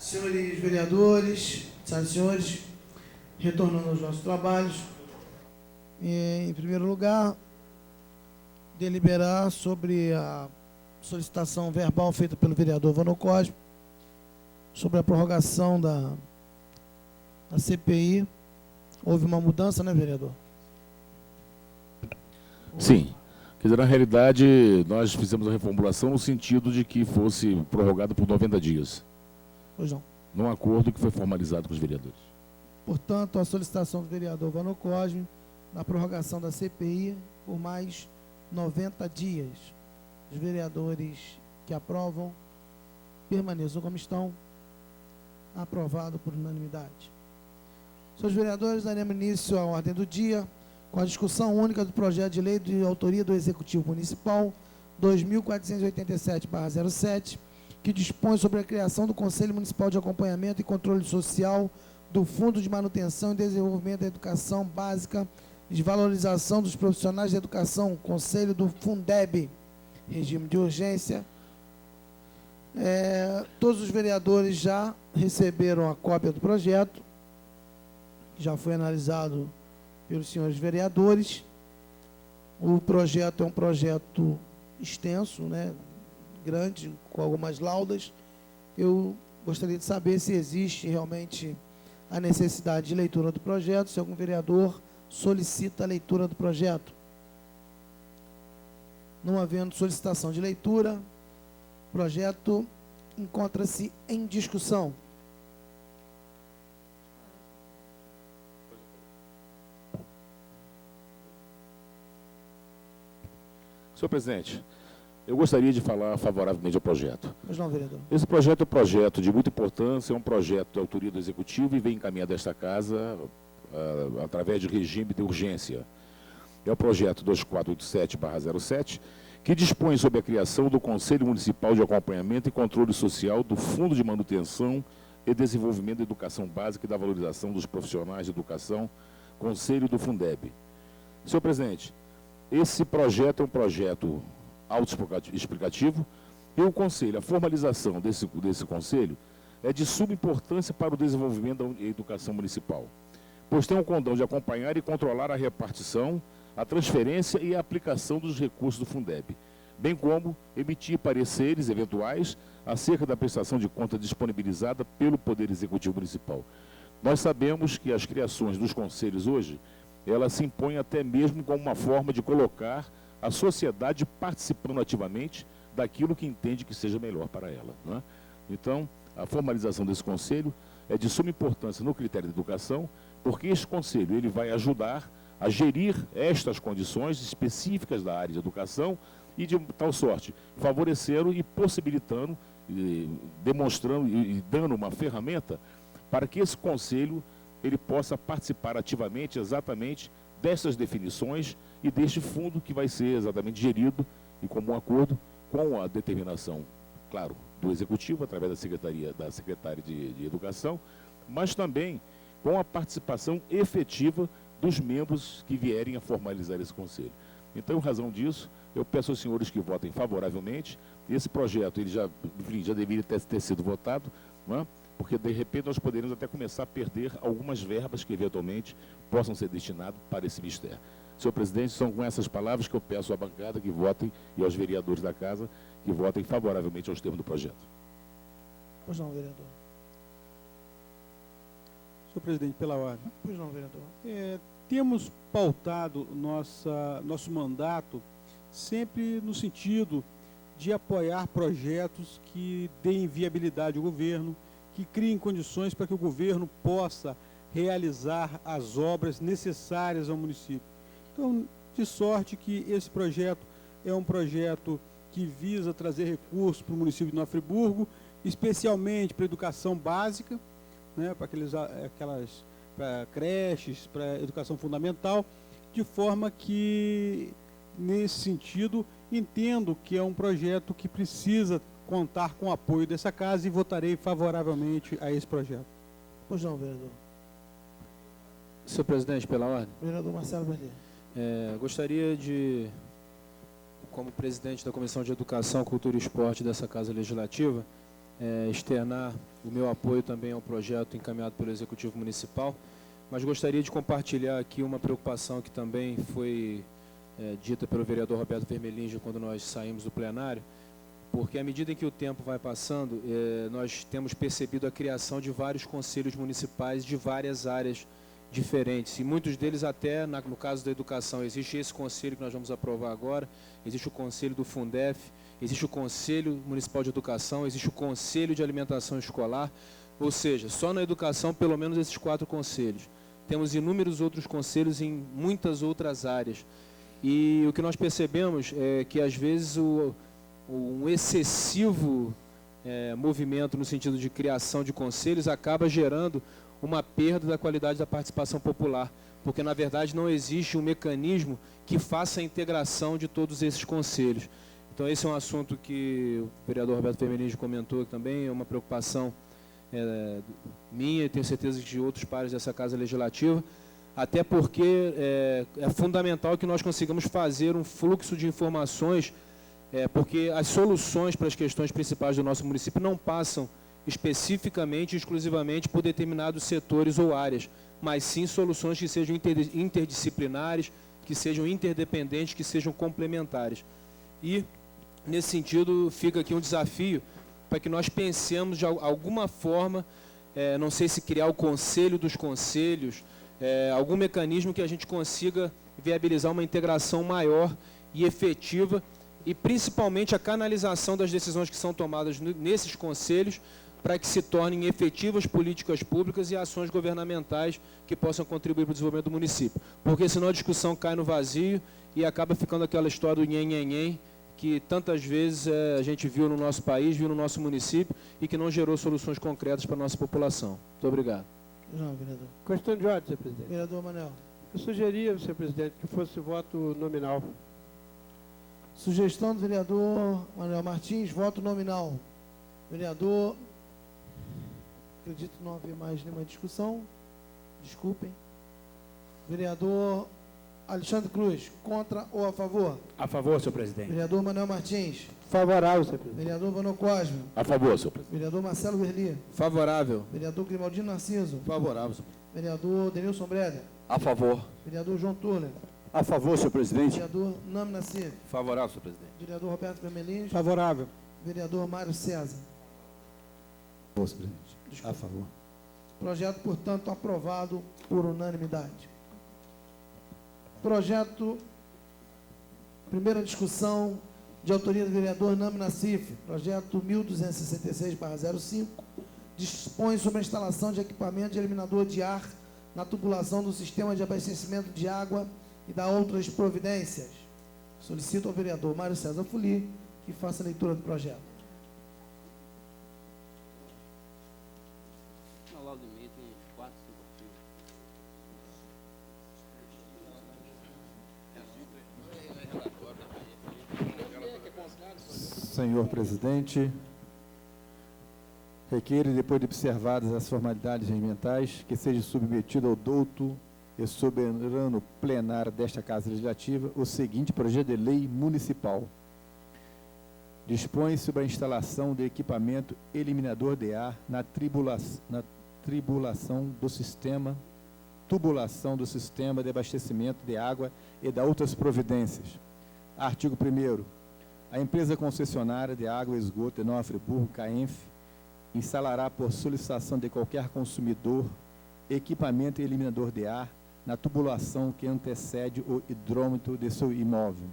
Senhores vereadores, senhoras e senhores, retornando aos nossos trabalhos, em primeiro lugar, deliberar sobre a solicitação verbal feita pelo vereador Vano Cosme sobre a prorrogação da CPI. Houve uma mudança, né, vereador? Sim. Quer dizer, na realidade, nós fizemos a reformulação no sentido de que fosse prorrogado por 90 dias. Pois não. Num acordo que foi formalizado com os vereadores. Portanto, a solicitação do vereador Vano Cosme na prorrogação da CPI por mais 90 dias. Os vereadores que aprovam permaneçam como estão. Aprovado por unanimidade. Senhores vereadores, daremos início à ordem do dia com a discussão única do projeto de lei de autoria do Executivo Municipal 2487/07, que dispõe sobre a criação do Conselho Municipal de Acompanhamento e Controle Social do Fundo de Manutenção e Desenvolvimento da Educação Básica e de Valorização dos Profissionais de Educação, Conselho do Fundeb, regime de urgência. Todos os vereadores já receberam a cópia do projeto, que já foi analisado pelos senhores vereadores. O projeto é um projeto extenso, né, grande, com algumas laudas. Eu gostaria de saber se existe realmente a necessidade de leitura do projeto, se algum vereador solicita a leitura do projeto. Não havendo solicitação de leitura, o projeto encontra-se em discussão. Senhor presidente, eu gostaria de falar favoravelmente ao projeto. Pois não, vereador. Esse projeto é um projeto de muita importância, é um projeto de autoria do Executivo e vem encaminhado a esta casa através de regime de urgência. É o projeto 2487/07, que dispõe sobre a criação do Conselho Municipal de Acompanhamento e Controle Social do Fundo de Manutenção e Desenvolvimento da Educação Básica e da Valorização dos Profissionais de Educação, Conselho do Fundeb. Senhor presidente, esse projeto é um projeto autoexplicativo e o Conselho, a formalização desse Conselho é de suma importância para o desenvolvimento da educação municipal, pois tem o condão de acompanhar e controlar a repartição, a transferência e a aplicação dos recursos do Fundeb, bem como emitir pareceres eventuais acerca da prestação de conta disponibilizada pelo Poder Executivo Municipal. Nós sabemos que as criações dos conselhos hoje, elas se impõem até mesmo como uma forma de colocar a sociedade participando ativamente daquilo que entende que seja melhor para ela, não é? Então, a formalização desse conselho é de suma importância no critério de educação, porque esse conselho ele vai ajudar a gerir estas condições específicas da área de educação e de tal sorte, favorecendo e possibilitando, demonstrando e dando uma ferramenta para que esse conselho ele possa participar ativamente exatamente dessas definições e deste fundo que vai ser exatamente gerido em comum acordo com a determinação, claro, do Executivo, através da Secretaria de Educação, mas também com a participação efetiva dos membros que vierem a formalizar esse conselho. Então, em razão disso, eu peço aos senhores que votem favoravelmente. Esse projeto ele já deveria ter sido votado, não é? Porque, de repente, nós poderíamos até começar a perder algumas verbas que, eventualmente, possam ser destinadas para esse mistério. Senhor presidente, são com essas palavras que eu peço à bancada que votem e aos vereadores da casa que votem favoravelmente aos termos do projeto. Pois não, vereador. Senhor presidente, pela ordem. Pois não, vereador. Temos pautado nosso mandato sempre no sentido de apoiar projetos que deem viabilidade ao governo, que criem condições para que o governo possa realizar as obras necessárias ao município. Então, de sorte que esse projeto é um projeto que visa trazer recursos para o município de Nova Friburgo, especialmente para a educação básica, né, para aquelas creches, para a educação fundamental, de forma que, nesse sentido, entendo que é um projeto que precisa contar com o apoio dessa casa e votarei favoravelmente a esse projeto. Pois não, vereador. Senhor presidente, pela ordem. Vereador Marcelo Berli. Gostaria de, como presidente da Comissão de Educação, Cultura e Esporte dessa Casa Legislativa, externar o meu apoio também ao projeto encaminhado pelo Executivo Municipal, mas gostaria de compartilhar aqui uma preocupação que também foi dita pelo vereador Roberto Vermelhinge quando nós saímos do plenário, porque à medida em que o tempo vai passando, nós temos percebido a criação de vários conselhos municipais de várias áreas diferentes, e muitos deles até, no caso da educação, existe esse conselho que nós vamos aprovar agora, existe o conselho do Fundef, existe o Conselho Municipal de Educação, existe o Conselho de Alimentação Escolar, ou seja, só na educação pelo menos esses 4 conselhos. Temos inúmeros outros conselhos em muitas outras áreas, e o que nós percebemos é que às vezes um excessivo movimento no sentido de criação de conselhos acaba gerando uma perda da qualidade da participação popular, porque na verdade não existe um mecanismo que faça a integração de todos esses conselhos. Então esse é um assunto que o vereador Roberto Vermelhinge comentou também, é uma preocupação minha e tenho certeza de outros pares dessa Casa Legislativa, até porque é fundamental que nós consigamos fazer um fluxo de informações, porque as soluções para as questões principais do nosso município não passam especificamente e exclusivamente por determinados setores ou áreas, mas sim soluções que sejam interdisciplinares, que sejam interdependentes, que sejam complementares. E, nesse sentido, fica aqui um desafio para que nós pensemos de alguma forma, não sei se criar o conselho dos conselhos, algum mecanismo que a gente consiga viabilizar uma integração maior e efetiva e principalmente a canalização das decisões que são tomadas nesses conselhos para que se tornem efetivas políticas públicas e ações governamentais que possam contribuir para o desenvolvimento do município. Porque senão a discussão cai no vazio e acaba ficando aquela história do nhen-nhen-nhen que tantas vezes a gente viu no nosso país, viu no nosso município e que não gerou soluções concretas para a nossa população. Muito obrigado. Não, vereador. Questão de ordem, senhor presidente. Vereador Manel. Eu sugeria, senhor presidente, que fosse voto nominal. Sugestão do vereador Manuel Martins, voto nominal. Vereador, acredito que não haver mais nenhuma discussão. Desculpem. Vereador Alexandre Cruz, contra ou a favor? A favor, senhor presidente. Vereador Manuel Martins. Favorável, senhor presidente. Vereador Vano Cosme. A favor, senhor presidente. Vereador Marcelo Verli. Favorável. Vereador Grimaldino Narciso. Favorável. Vereador Denilson Breder. A favor. Vereador João Turner. A favor, senhor presidente. Vereador Nam Nassir. Favorável, senhor presidente. Vereador Roberto Vermelhinge. Favorável. Vereador Mário César. A favor, senhor presidente. A favor. Projeto, portanto, aprovado por unanimidade. Projeto, primeira discussão, de autoria do vereador Nam Nassif, projeto 1266/05, dispõe sobre a instalação de equipamento de eliminador de ar na tubulação do sistema de abastecimento de água e da outras providências. Solicito ao vereador Mário César Fuli que faça a leitura do projeto. Senhor presidente, requeiro, depois de observadas as formalidades regimentais, que seja submetido ao douto e soberano plenário desta Casa Legislativa o seguinte projeto de lei municipal. Dispõe sobre a instalação de equipamento eliminador de ar na tubulação do sistema de abastecimento de água e da outras providências. Artigo 1º. A empresa concessionária de água e esgoto de Nova Friburgo, CAENF, instalará por solicitação de qualquer consumidor equipamento eliminador de ar na tubulação que antecede o hidrômetro de seu imóvel.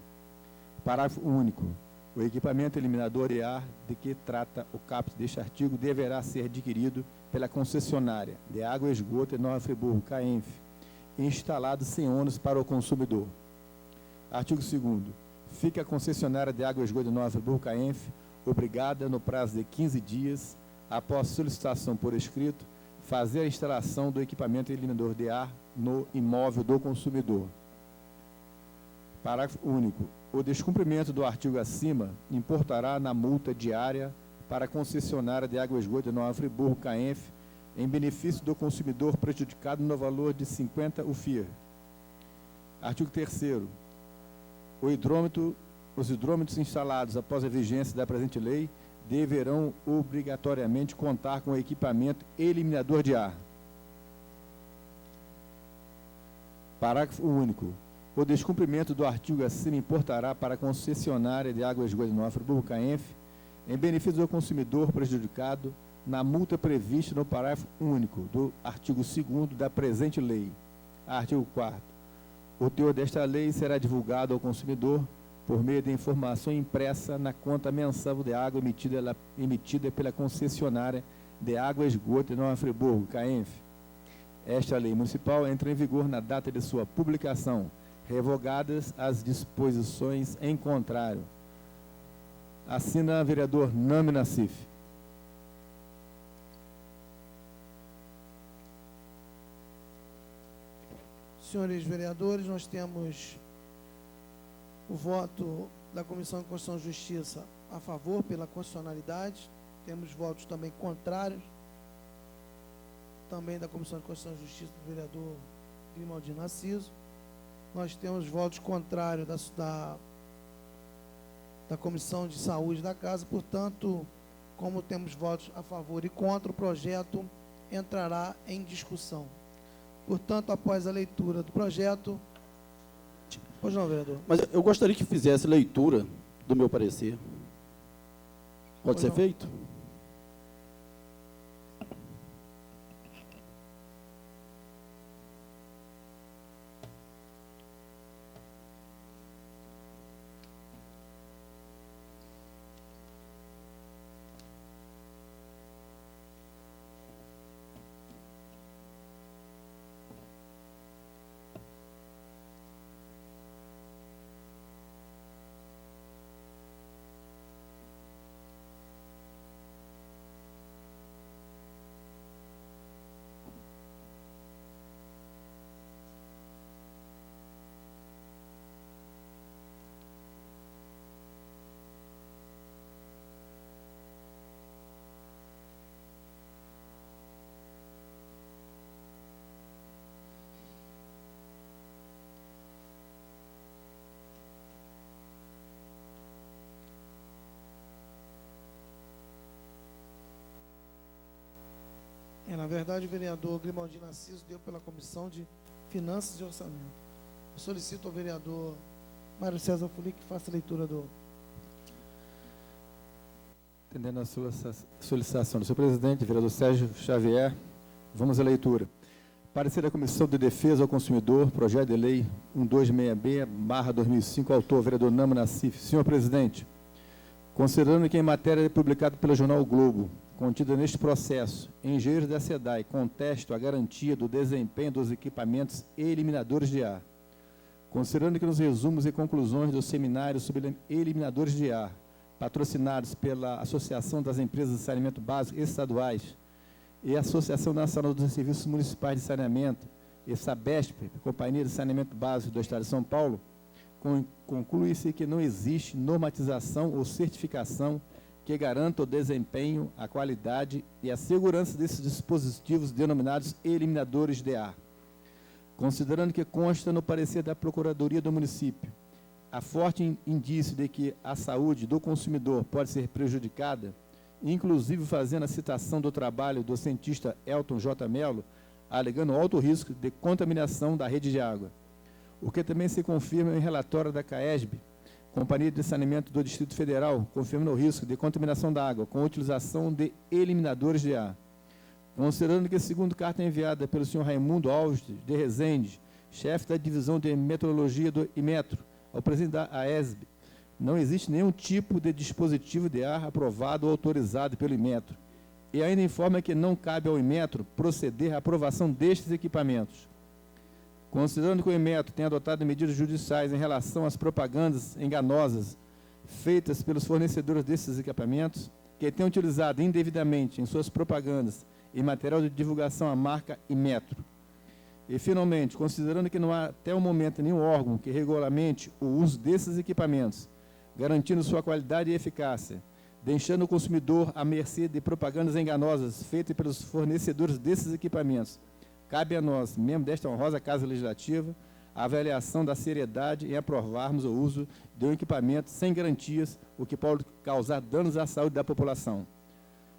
Parágrafo único. O equipamento eliminador de ar de que trata o caput deste artigo deverá ser adquirido pela concessionária de água e esgoto de Nova Friburgo, CAENF, e instalado sem ônus para o consumidor. Artigo 2º. Fica a concessionária de água e esgoto de Nova Friburgo, CAENF, obrigada, no prazo de 15 dias, após solicitação por escrito, fazer a instalação do equipamento eliminador de ar no imóvel do consumidor. Parágrafo único. O descumprimento do artigo acima importará na multa diária para a concessionária de água e esgoto de Nova Friburgo, CAENF, em benefício do consumidor prejudicado no valor de 50 UFIR. Artigo 3º. Os hidrômetros instalados após a vigência da presente lei deverão obrigatoriamente contar com equipamento eliminador de ar. Parágrafo único. O descumprimento do artigo acima importará para a concessionária de água e esgoto de Nova Friburgo, CAENF, em benefício do consumidor prejudicado, na multa prevista no parágrafo único do artigo 2º da presente lei. Artigo 4º. O teor desta lei será divulgado ao consumidor por meio de informação impressa na conta mensal de água emitida pela concessionária de água e esgoto de Nova Friburgo, CAENF. Esta lei municipal entra em vigor na data de sua publicação, revogadas as disposições em contrário. Assina vereador Nami Nassif. Senhores vereadores, nós temos o voto da Comissão de Constituição e Justiça a favor pela constitucionalidade. Temos votos também contrários, também da Comissão de Constituição e Justiça do vereador Grimaldino Nassiso. Nós temos votos contrários da Comissão de Saúde da Casa. Portanto, como temos votos a favor e contra, o projeto entrará em discussão. Portanto, após a leitura do projeto... Pois não, vereador. Mas eu gostaria que fizesse leitura do meu parecer. Pode Pois ser não. feito? Na verdade, o vereador Grimaldino Nassiso deu pela Comissão de Finanças e Orçamento. Eu solicito ao vereador Mário César Fulic que faça a leitura do... Entendendo a sua solicitação do senhor presidente, vereador Sérgio Xavier, vamos à leitura. Parecer da Comissão de Defesa ao Consumidor, projeto de lei 1266/2005, autor, vereador Nami Nassif. Senhor presidente, considerando que em matéria publicada pelo jornal o Globo, contida neste processo, engenheiros da SEDAI contestam a garantia do desempenho dos equipamentos eliminadores de ar. Considerando que nos resumos e conclusões do seminário sobre eliminadores de ar, patrocinados pela Associação das Empresas de Saneamento Básico Estaduais e a Associação Nacional dos Serviços Municipais de Saneamento e Sabesp, Companhia de Saneamento Básico do Estado de São Paulo, conclui-se que não existe normatização ou certificação que garanta o desempenho, a qualidade e a segurança desses dispositivos denominados eliminadores de ar. Considerando que consta no parecer da Procuradoria do Município a forte indício de que a saúde do consumidor pode ser prejudicada, inclusive fazendo a citação do trabalho do cientista Elton J. Mello, alegando alto risco de contaminação da rede de água, o que também se confirma em relatório da CAESB, Companhia de Saneamento do Distrito Federal, confirmando o risco de contaminação da água com a utilização de eliminadores de ar. Considerando que, segundo carta enviada pelo senhor Raimundo Alves de Rezende, chefe da Divisão de Metrologia do Imetro, ao presidente da AESB, não existe nenhum tipo de dispositivo de ar aprovado ou autorizado pelo Imetro, e ainda informa que não cabe ao Imetro proceder à aprovação destes equipamentos. Considerando que o Imetro tem adotado medidas judiciais em relação às propagandas enganosas feitas pelos fornecedores desses equipamentos, que têm utilizado indevidamente em suas propagandas e material de divulgação a marca Imetro. E, finalmente, considerando que não há até o momento nenhum órgão que regulamente o uso desses equipamentos, garantindo sua qualidade e eficácia, deixando o consumidor à mercê de propagandas enganosas feitas pelos fornecedores desses equipamentos, cabe a nós, membros desta honrosa Casa Legislativa, a avaliação da seriedade em aprovarmos o uso de um equipamento sem garantias, o que pode causar danos à saúde da população.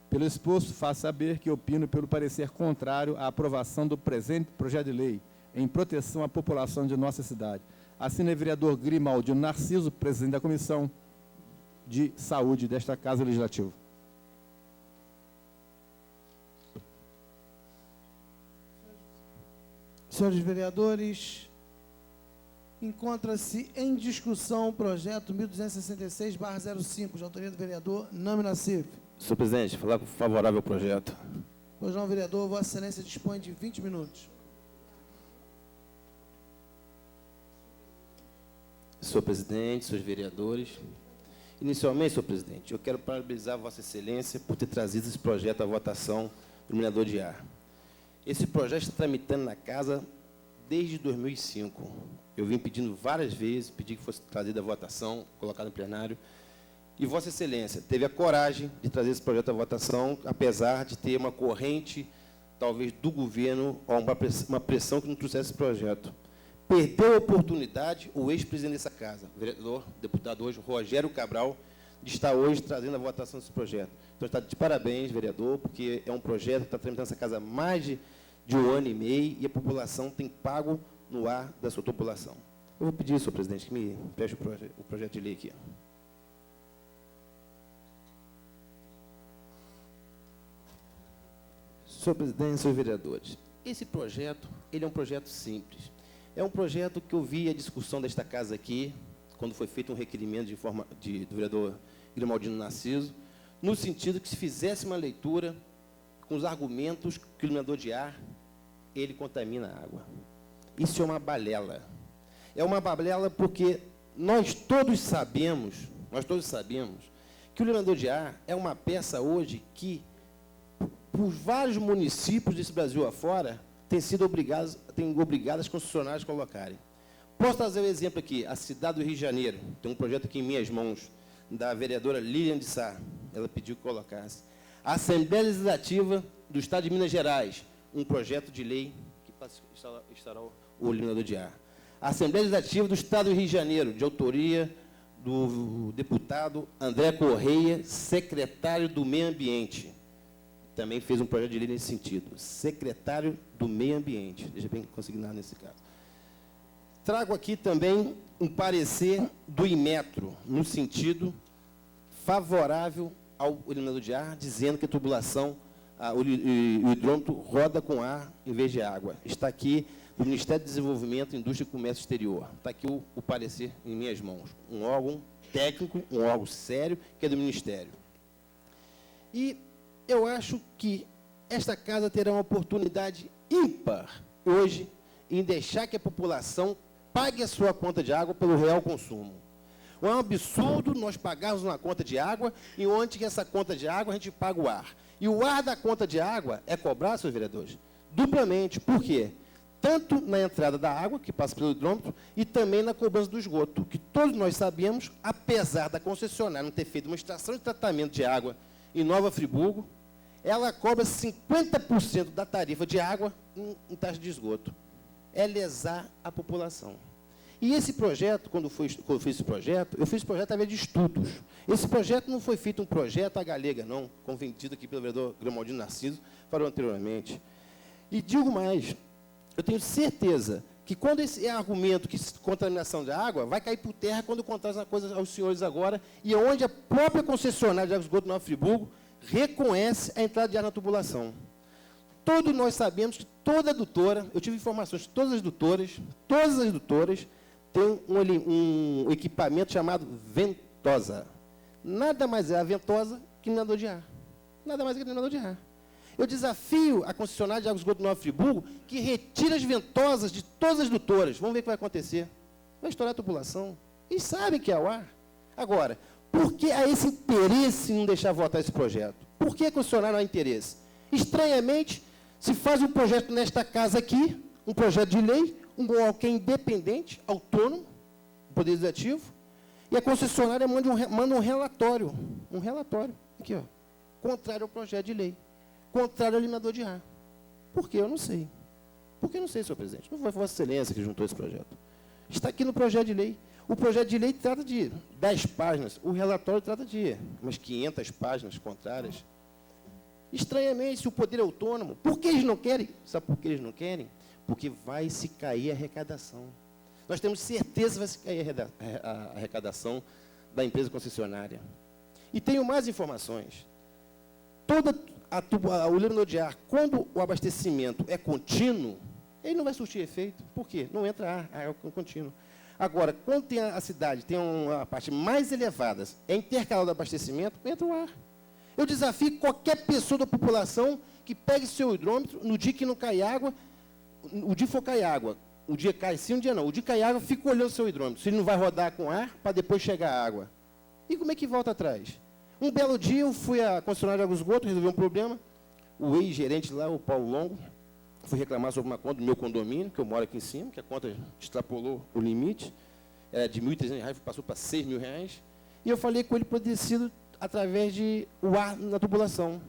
Pelo exposto, faço saber que opino pelo parecer contrário à aprovação do presente projeto de lei em proteção à população de nossa cidade. Assina o vereador Grimaldino Narciso, presidente da Comissão de Saúde desta Casa Legislativa. Senhores vereadores, encontra-se em discussão o projeto 1266/05, de autoria do vereador Nami Nassif. Senhor presidente, falar favorável ao projeto. Pois não, vereador, Vossa Excelência dispõe de 20 minutos. Senhor presidente, senhores vereadores. Inicialmente, senhor presidente, eu quero parabenizar Vossa Excelência por ter trazido esse projeto à votação do iluminador de ar. Esse projeto está tramitando na casa desde 2005. Eu vim pedindo várias vezes, pedi que fosse trazido à votação, colocado no plenário. E Vossa Excelência teve a coragem de trazer esse projeto à votação, apesar de ter uma corrente, talvez, do governo, ou uma pressão que não trouxesse esse projeto. Perdeu a oportunidade o ex-presidente dessa casa, vereador, deputado hoje, Rogério Cabral, de estar hoje trazendo a votação desse projeto. Então, está de parabéns, vereador, porque é um projeto que está tramitando essa casa há mais de 1 ano e meio e a população tem pago no ar da sua população. Eu vou pedir, senhor presidente, que me preste o projeto de lei aqui. Senhor presidente, senhores vereadores, esse projeto, ele é um projeto simples. É um projeto que eu vi a discussão desta casa aqui, quando foi feito um requerimento do vereador Grimaldino Narciso, no sentido que se fizesse uma leitura com os argumentos que o iluminador de ar, ele contamina a água. Isso é uma balela. É uma balela porque nós todos sabemos que o iluminador de ar é uma peça hoje que, por vários municípios desse Brasil afora, têm obrigado as concessionárias a colocarem. Posso trazer um exemplo aqui, a cidade do Rio de Janeiro, tem um projeto aqui em minhas mãos, da vereadora Lilian de Sá, ela pediu que colocasse. A Assembleia Legislativa do Estado de Minas Gerais, um projeto de lei que estará o iluminador de ar. A Assembleia Legislativa do Estado do Rio de Janeiro, de autoria do deputado André Correia, secretário do Meio Ambiente, também fez um projeto de lei nesse sentido. Secretário do Meio Ambiente. Deixa bem consignado nesse caso. Trago aqui também um parecer do Inmetro, no sentido favorável ao iluminador de ar, dizendo que a tubulação, o hidrômetro roda com ar em vez de água. Está aqui do Ministério do Desenvolvimento, Indústria e Comércio Exterior. Está aqui o parecer em minhas mãos. Um órgão técnico, um órgão sério, que é do Ministério. E eu acho que esta casa terá uma oportunidade ímpar hoje em deixar que a população pague a sua conta de água pelo real consumo. É um absurdo nós pagarmos uma conta de água e onde que essa conta de água a gente paga o ar. E o ar da conta de água é cobrado, senhores vereadores, duplamente. Por quê? Tanto na entrada da água, que passa pelo hidrômetro, e também na cobrança do esgoto, que todos nós sabemos, apesar da concessionária não ter feito uma estação de tratamento de água em Nova Friburgo, ela cobra 50% da tarifa de água em taxa de esgoto. É lesar a população. E esse projeto, quando eu fiz esse projeto, eu fiz esse projeto através de estudos. Esse projeto não foi feito um projeto à galega, não, como vendido aqui pelo vereador Grimaldino Narciso, falou anteriormente. E digo mais, eu tenho certeza que quando esse argumento que contaminação de água vai cair por terra quando contar essa coisa aos senhores agora, e onde a própria concessionária de água e esgoto Nova Friburgo reconhece a entrada de ar na tubulação. Todos nós sabemos que toda adutora, eu tive informações, todas as adutoras têm um equipamento chamado ventosa. Nada mais é a ventosa que iluminador de ar. Nada mais é que iluminador de ar. Eu desafio a concessionária de água e esgoto Nova Friburgo que retire as ventosas de todas as adutoras. Vamos ver o que vai acontecer. Vai estourar a tubulação. Eles sabem que é o ar. Agora, por que há esse interesse em não deixar votar esse projeto? Por que a concessionária não há interesse? Estranhamente, se faz um projeto nesta casa aqui, um projeto de lei, um órgão que é independente, autônomo, do Poder Legislativo, e a concessionária manda um relatório, aqui, ó, contrário ao projeto de lei, contrário ao iluminador de ar. Por quê? Eu não sei. Por que eu não sei, senhor presidente? Não foi Vossa Excelência que juntou esse projeto. Está aqui no projeto de lei. O projeto de lei trata de 10 páginas, o relatório trata de umas 500 páginas contrárias. Estranhamente, se o poder é autônomo, por que eles não querem? Sabe por que eles não querem? Porque vai se cair a arrecadação. Nós temos certeza que vai se cair a arrecadação da empresa concessionária. E tenho mais informações. O eliminador de ar, quando o abastecimento é contínuo, ele não vai surtir efeito. Por quê? Não entra ar, é contínuo. Agora, quando a cidade tem uma parte mais elevada, é intercalado do abastecimento, entra o ar. Eu desafio qualquer pessoa da população que pegue seu hidrômetro no dia que não cai água, o dia for cair água, o dia cai sim, um dia não. O dia cai água, fica olhando o seu hidrômetro. Se ele não vai rodar com ar, para depois chegar a água. E como é que volta atrás? Um belo dia, eu fui à concessionária de água e esgoto, resolvi um problema. O ex-gerente lá, o Paulo Longo, fui reclamar sobre uma conta do meu condomínio, que eu moro aqui em cima, que a conta extrapolou o limite. Era de R$ 1.300, passou para R$ 6.000. E eu falei com ele para ter sido através de o ar na tubulação.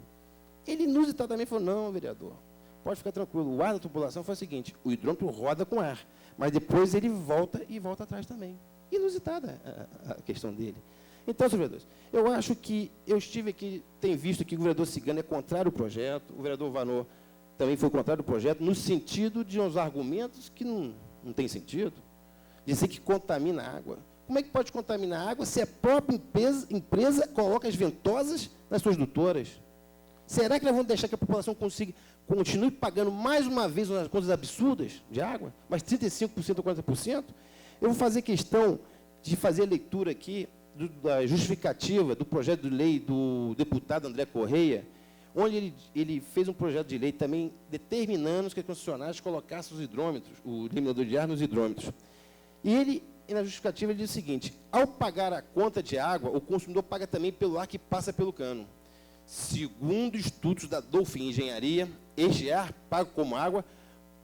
Ele inusitadamente falou, não, vereador, pode ficar tranquilo. O ar da tubulação foi o seguinte, o hidrômetro roda com ar, mas depois ele volta e volta atrás também. Inusitada a questão dele. Então, senhor vereador, eu acho que eu estive aqui, tenho visto que o vereador Cigano é contrário ao projeto, o vereador Vanor também foi contrário ao projeto, no sentido de uns argumentos que não tem sentido. Dizer que contamina a água. Como é que pode contaminar a água se a própria empresa coloca as ventosas nas suas dutoras? Será que nós vamos deixar que a população continue pagando mais uma vez umas coisas absurdas de água? Mais 35% ou 40%? Eu vou fazer questão de fazer a leitura aqui da justificativa do projeto de lei do deputado André Correia, onde ele fez um projeto de lei também determinando que as concessionárias colocassem os hidrômetros, o eliminador de ar nos hidrômetros. E na justificativa, ele diz o seguinte, ao pagar a conta de água, o consumidor paga também pelo ar que passa pelo cano. Segundo estudos da Dolphin Engenharia, este ar, pago como água,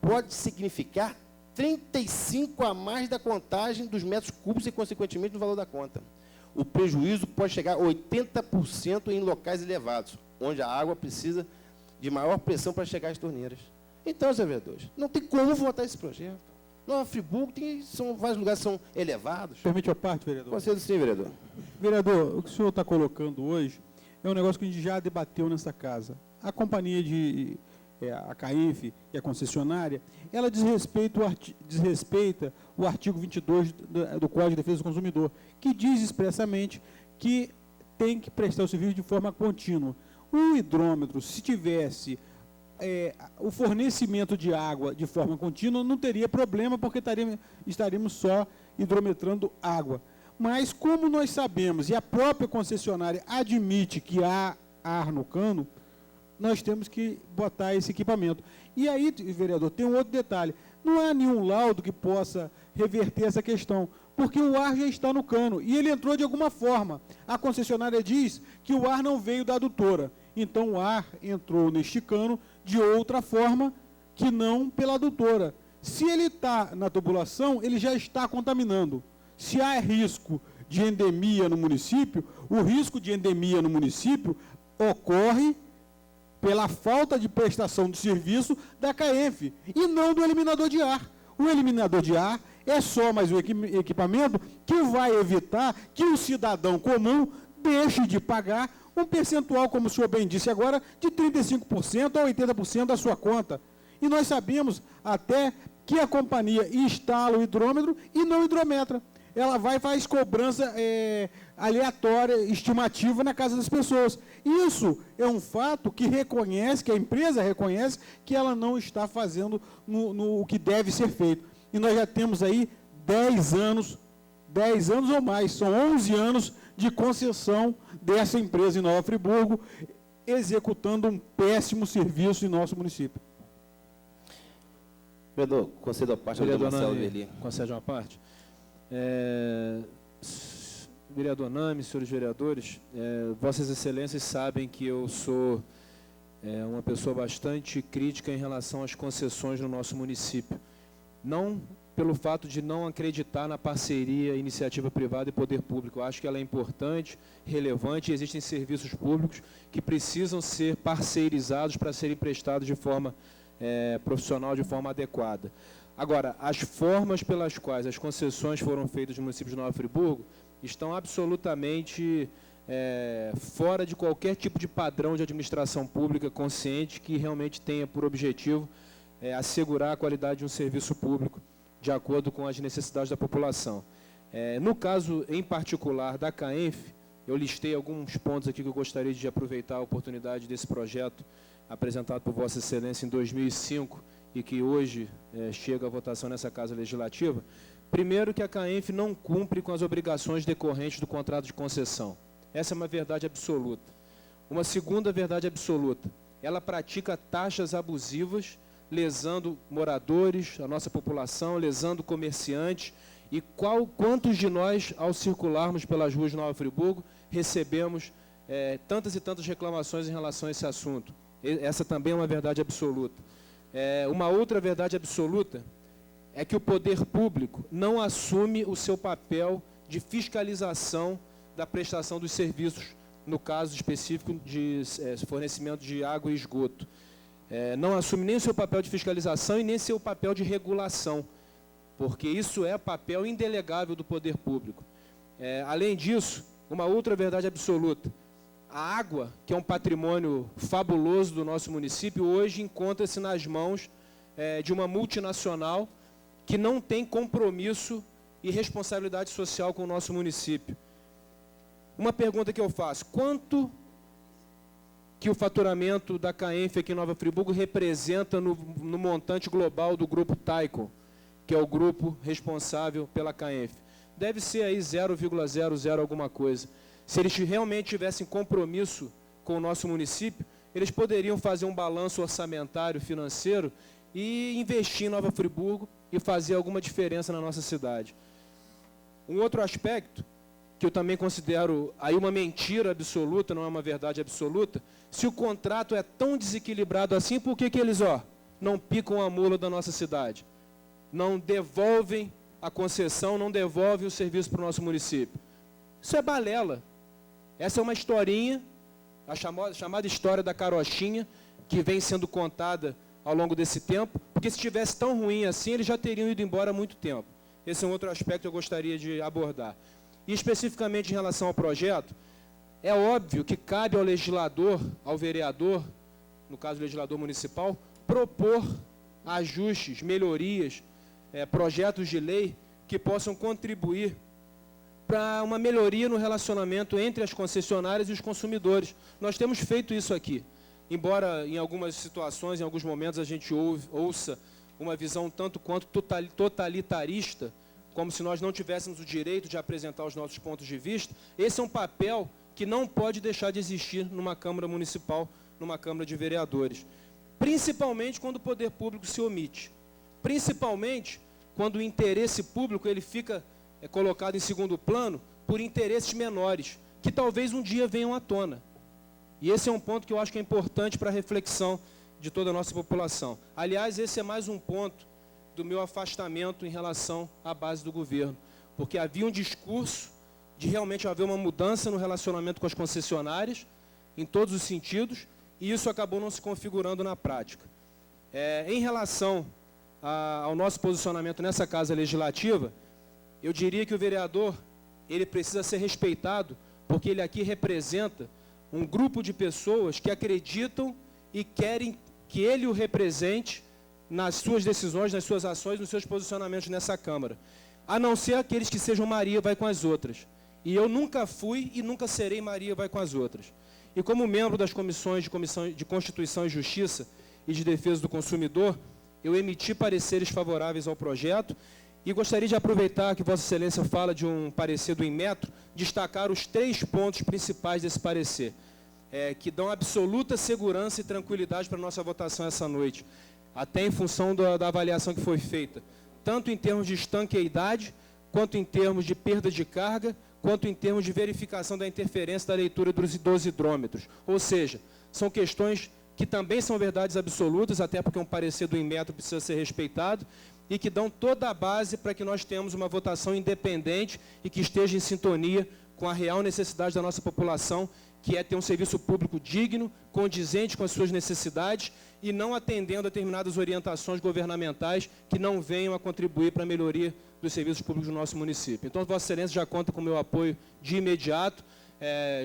pode significar 35 a mais da contagem dos metros cúbicos e, consequentemente, do valor da conta. O prejuízo pode chegar a 80% em locais elevados, onde a água precisa de maior pressão para chegar às torneiras. Então, senhor vereador, não tem como votar esse projeto. Nova Friburgo, vários lugares são elevados. Permite a parte, vereador? Concedo sim, vereador. Vereador, o que o senhor está colocando hoje é um negócio que a gente já debateu nessa casa. A companhia a CAENF e a concessionária, ela desrespeita o artigo 22 do Código de Defesa do Consumidor, que diz expressamente que tem que prestar o serviço de forma contínua. O hidrômetro, se tivesse o fornecimento de água de forma contínua, não teria problema, porque estaríamos só hidrometrando água. Mas, como nós sabemos, e a própria concessionária admite que há ar no cano, nós temos que botar esse equipamento. E aí, vereador, tem um outro detalhe. Não há nenhum laudo que possa reverter essa questão, porque o ar já está no cano, e ele entrou de alguma forma. A concessionária diz que o ar não veio da adutora. Então, o ar entrou neste cano de outra forma que não pela adutora. Se ele está na tubulação, ele já está contaminando. Se há risco de endemia no município, o risco de endemia no município ocorre pela falta de prestação de serviço da CAENF e não do eliminador de ar. O eliminador de ar é só mais um equipamento que vai evitar que o cidadão comum deixe de pagar um percentual, como o senhor bem disse agora, de 35% a 80% da sua conta. E nós sabemos até que a companhia instala o hidrômetro e não hidrometra. Ela vai e faz cobrança aleatória, estimativa na casa das pessoas. Isso é um fato que a empresa reconhece que ela não está fazendo o que deve ser feito. E nós já temos aí 10 anos ou mais, são 11 anos de concessão dessa empresa em Nova Friburgo, executando um péssimo serviço em nosso município. Vereador, concedo a parte. Vereador Nami, concede uma parte. Vereador Nami, senhores vereadores, vossas excelências sabem que eu sou uma pessoa bastante crítica em relação às concessões no nosso município. Não pelo fato de não acreditar na parceria iniciativa privada e poder público. Eu acho que ela é importante, relevante, e existem serviços públicos que precisam ser parceirizados para serem prestados de forma profissional, de forma adequada. Agora, as formas pelas quais as concessões foram feitas no município de Nova Friburgo estão absolutamente fora de qualquer tipo de padrão de administração pública consciente que realmente tenha por objetivo assegurar a qualidade de um serviço público de acordo com as necessidades da população. No caso, em particular, da CAENF, eu listei alguns pontos aqui que eu gostaria de aproveitar a oportunidade desse projeto apresentado por Vossa Excelência em 2005 e que hoje chega à votação nessa Casa Legislativa. Primeiro, que a CAENF não cumpre com as obrigações decorrentes do contrato de concessão. Essa é uma verdade absoluta. Uma segunda verdade absoluta, ela pratica taxas abusivas, lesando moradores, a nossa população, lesando comerciantes. E quantos de nós, ao circularmos pelas ruas de Nova Friburgo, recebemos tantas e tantas reclamações em relação a esse assunto? Essa também é uma verdade absoluta. Uma outra verdade absoluta é que o poder público não assume o seu papel de fiscalização da prestação dos serviços, no caso específico de fornecimento de água e esgoto. Não assume nem o seu papel de fiscalização e nem seu papel de regulação, porque isso é papel indelegável do poder público. Além disso, uma outra verdade absoluta, a água, que é um patrimônio fabuloso do nosso município, hoje encontra-se nas mãos de uma multinacional que não tem compromisso e responsabilidade social com o nosso município. Uma pergunta que eu faço, quanto que o faturamento da CAENF aqui em Nova Friburgo representa no montante global do grupo Taikon, que é o grupo responsável pela CAENF? Deve ser aí 0,00 alguma coisa. Se eles realmente tivessem compromisso com o nosso município, eles poderiam fazer um balanço orçamentário financeiro e investir em Nova Friburgo e fazer alguma diferença na nossa cidade. Um outro aspecto, que eu também considero aí uma mentira absoluta, não é uma verdade absoluta, se o contrato é tão desequilibrado assim, por que eles não picam a mula da nossa cidade? Não devolvem a concessão, não devolvem o serviço para o nosso município? Isso é balela. Essa é uma historinha, a chamada história da carochinha, que vem sendo contada ao longo desse tempo, porque se estivesse tão ruim assim, eles já teriam ido embora há muito tempo. Esse é um outro aspecto que eu gostaria de abordar. E especificamente em relação ao projeto, é óbvio que cabe ao legislador, ao vereador, no caso o legislador municipal, propor ajustes, melhorias, projetos de lei que possam contribuir para uma melhoria no relacionamento entre as concessionárias e os consumidores. Nós temos feito isso aqui. Embora em algumas situações, em alguns momentos, a gente ouça uma visão tanto quanto totalitarista, como se nós não tivéssemos o direito de apresentar os nossos pontos de vista, esse é um papel que não pode deixar de existir numa Câmara Municipal, numa Câmara de Vereadores. Principalmente quando o poder público se omite. Principalmente quando o interesse público ele fica colocado em segundo plano por interesses menores, que talvez um dia venham à tona. E esse é um ponto que eu acho que é importante para a reflexão de toda a nossa população. Aliás, esse é mais um ponto do meu afastamento em relação à base do governo, porque havia um discurso de realmente haver uma mudança no relacionamento com as concessionárias, em todos os sentidos, e isso acabou não se configurando na prática. Em relação ao nosso posicionamento nessa Casa Legislativa, eu diria que o vereador ele precisa ser respeitado, porque ele aqui representa um grupo de pessoas que acreditam e querem que ele o represente nas suas decisões, nas suas ações, nos seus posicionamentos nessa Câmara. A não ser aqueles que sejam Maria vai com as outras. E eu nunca fui e nunca serei Maria vai com as outras. E como membro das comissão de Constituição e Justiça e de Defesa do Consumidor, eu emiti pareceres favoráveis ao projeto e gostaria de aproveitar que Vossa Excelência fala de um parecer do Inmetro, destacar os 3 pontos principais desse parecer, que dão absoluta segurança e tranquilidade para a nossa votação essa noite, até em função da avaliação que foi feita, tanto em termos de estanqueidade, quanto em termos de perda de carga, quanto em termos de verificação da interferência da leitura dos hidrômetros. Ou seja, são questões que também são verdades absolutas, até porque um parecer do Inmetro precisa ser respeitado, e que dão toda a base para que nós tenhamos uma votação independente e que esteja em sintonia com a real necessidade da nossa população que é ter um serviço público digno, condizente com as suas necessidades e não atendendo a determinadas orientações governamentais que não venham a contribuir para a melhoria dos serviços públicos do nosso município. Então, Vossa Excelência já conta com o meu apoio de imediato,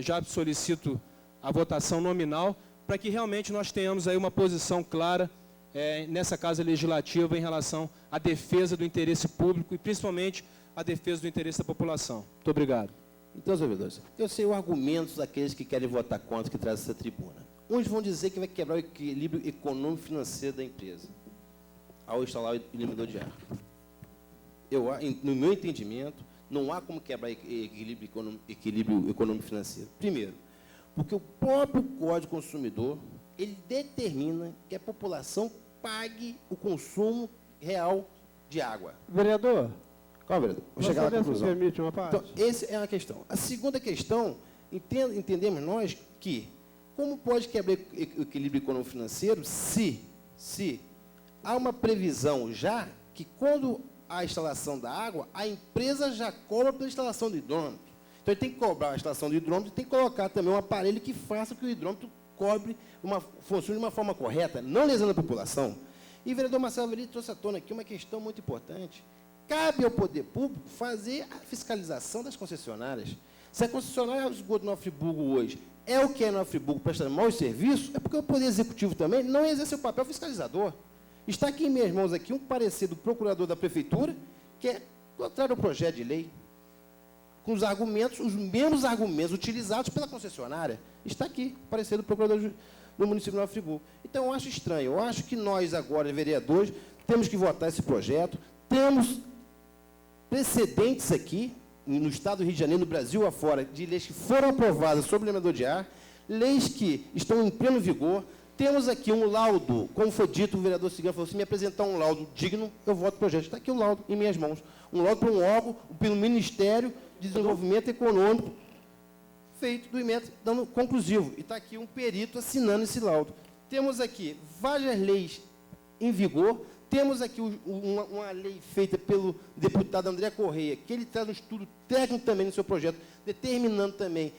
já solicito a votação nominal, para que realmente nós tenhamos aí uma posição clara nessa Casa Legislativa em relação à defesa do interesse público e, principalmente, a defesa do interesse da população. Muito obrigado. Então, senhor vereador, eu sei os argumentos daqueles que querem votar contra, que traz essa tribuna. Uns vão dizer que vai quebrar o equilíbrio econômico-financeiro da empresa ao instalar o eliminador de ar. No meu entendimento, não há como quebrar equilíbrio econômico-financeiro. Primeiro, porque o próprio Código Consumidor, ele determina que a população pague o consumo real de água. Vereador, Calma, vereador. Vou chegar à conclusão. permite uma parte? Então, essa é uma questão. A segunda questão, entendemos nós que, como pode quebrar o equilíbrio econômico-financeiro se há uma previsão já que, quando há a instalação da água, a empresa já cobra pela instalação do hidrômetro. Então, ele tem que cobrar a instalação do hidrômetro e tem que colocar também um aparelho que faça que o hidrômetro funcione de uma forma correta, não lesando a população. E o vereador Marcelo Verli trouxe à tona aqui uma questão muito importante. Cabe ao poder público fazer a fiscalização das concessionárias. Se a concessionária do esgoto Nova Friburgo hoje é o que é Nova Friburgo prestando maus serviços, é porque o Poder Executivo também não exerce o papel fiscalizador. Está aqui em minhas mãos aqui um parecer do procurador da Prefeitura, que é contrário ao projeto de lei, com os mesmos argumentos utilizados pela concessionária. Está aqui, o parecer do procurador do município de Nova Friburgo. Então, eu acho estranho. Eu acho que nós, agora, vereadores, temos que votar esse projeto. Temos precedentes aqui, no Estado do Rio de Janeiro, no Brasil afora, de leis que foram aprovadas sobre o eliminador de ar, leis que estão em pleno vigor. Temos aqui um laudo, como foi dito, o vereador Cigano falou, se me apresentar um laudo digno, eu voto o projeto. Está aqui o laudo em minhas mãos. Um laudo para um órgão, pelo Ministério de Desenvolvimento Econômico, feito do emenda, dando conclusivo. E está aqui um perito assinando esse laudo. Temos aqui várias leis em vigor. Temos aqui uma lei feita pelo deputado André Correia, que ele traz um estudo técnico também no seu projeto, determinando também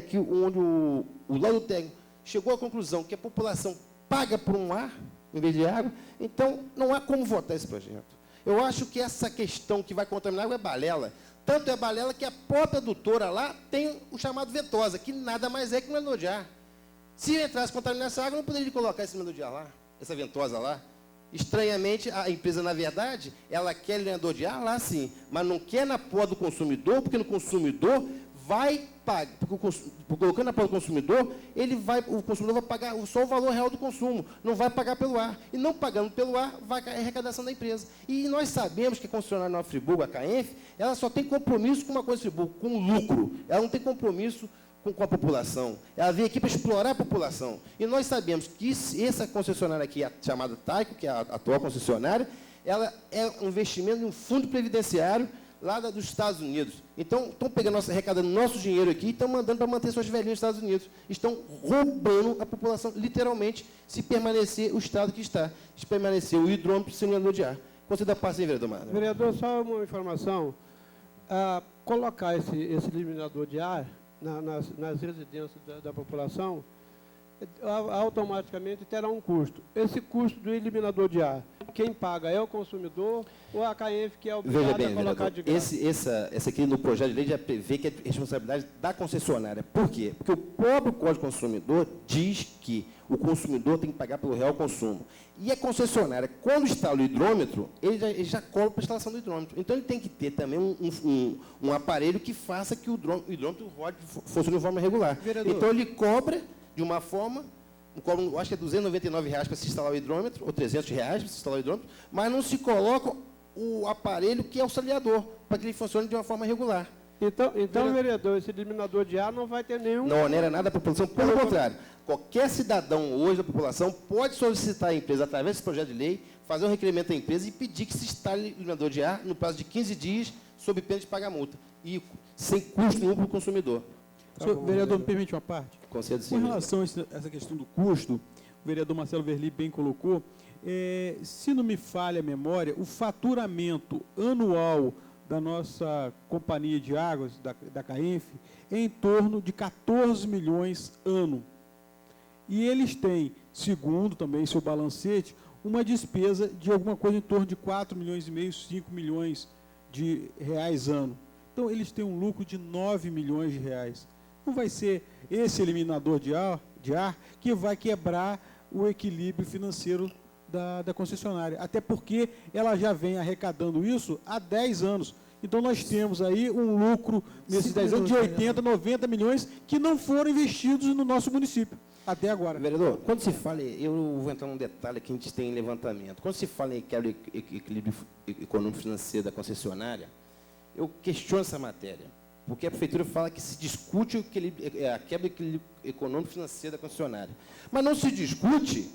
que onde o laudo técnico chegou à conclusão que a população paga por um ar, em vez de água. Então, não há como votar esse projeto. Eu acho que essa questão que vai contaminar a água é balela. Tanto é balela que a própria doutora lá tem o chamado ventosa, que nada mais é que um eliminador de ar. Se entrasse contaminar essa água, não poderia colocar esse eliminador de ar lá, essa ventosa lá. Estranhamente, a empresa, na verdade, ela quer eliminador de ar lá, sim, mas não quer na porta do consumidor, porque no consumidor vai pagar, porque colocando na porta do consumidor, o consumidor vai pagar só o valor real do consumo, não vai pagar pelo ar. E não pagando pelo ar, vai cair a arrecadação da empresa. E nós sabemos que a concessionária Nova Friburgo, a CAENF, ela só tem compromisso com uma coisa, Friburgo, com lucro. Ela não tem compromisso com a população. Ela veio aqui para explorar a população. E nós sabemos que essa concessionária aqui, chamada Taico, que é a atual concessionária, ela é um investimento em um fundo previdenciário lá dos Estados Unidos. Então, estão pegando, arrecadando nosso dinheiro aqui e estão mandando para manter suas velhinhas nos Estados Unidos. Estão roubando a população, literalmente, se permanecer o estado que está. Se permanecer o hidrômetro sem eliminador de ar. Conceda a passe, vereador Mário. Vereador, só uma informação. Colocar esse eliminador de ar nas residências da população, automaticamente terá um custo. Esse custo do eliminador de ar, quem paga é o consumidor ou a CAENF, que é obrigada a colocar de graça? Esse aqui no projeto de lei já prevê que é responsabilidade da concessionária. Por quê? Porque o próprio Código Consumidor diz que o consumidor tem que pagar pelo real consumo. E a concessionária, quando instala o hidrômetro, ele já cobra para a instalação do hidrômetro. Então, ele tem que ter também um aparelho que faça que o hidrômetro funcione de forma regular. Vereador. Então, ele cobra de uma forma, eu acho que é R$299 para se instalar o hidrômetro, ou R$300 para se instalar o hidrômetro, mas não se coloca o aparelho que é auxiliador, para que ele funcione de uma forma regular. Então, vereador, esse eliminador de ar não vai ter nenhum... Não onera nada a população, pelo contrário. Qualquer cidadão hoje da população pode solicitar à empresa, através desse projeto de lei, fazer um requerimento à empresa e pedir que se instale o eliminador de ar no prazo de 15 dias, sob pena de pagar multa, e sem custo nenhum para o consumidor. Senhor vereador, me permite uma parte? Concedo, sim. Com relação a essa questão do custo, o vereador Marcelo Verli bem colocou, se não me falha a memória, o faturamento anual da nossa companhia de águas, da CAENF, é em torno de 14 milhões ano. E eles têm, segundo também seu balancete, uma despesa de alguma coisa em torno de 4 milhões e meio, 5 milhões de reais ano. Então, eles têm um lucro de 9 milhões de reais. Não vai ser esse eliminador de ar que vai quebrar o equilíbrio financeiro da concessionária. Até porque ela já vem arrecadando isso há 10 anos. Então, nós temos aí um lucro nesses 10 anos de 80, 90 milhões que não foram investidos no nosso município até agora. Vereador, quando se fala, eu vou entrar num detalhe que a gente tem em levantamento. Quando se fala em quebra de equilíbrio econômico-financeiro da concessionária, eu questiono essa matéria, porque a prefeitura fala que se discute a quebra de equilíbrio econômico-financeiro da concessionária. Mas não se discute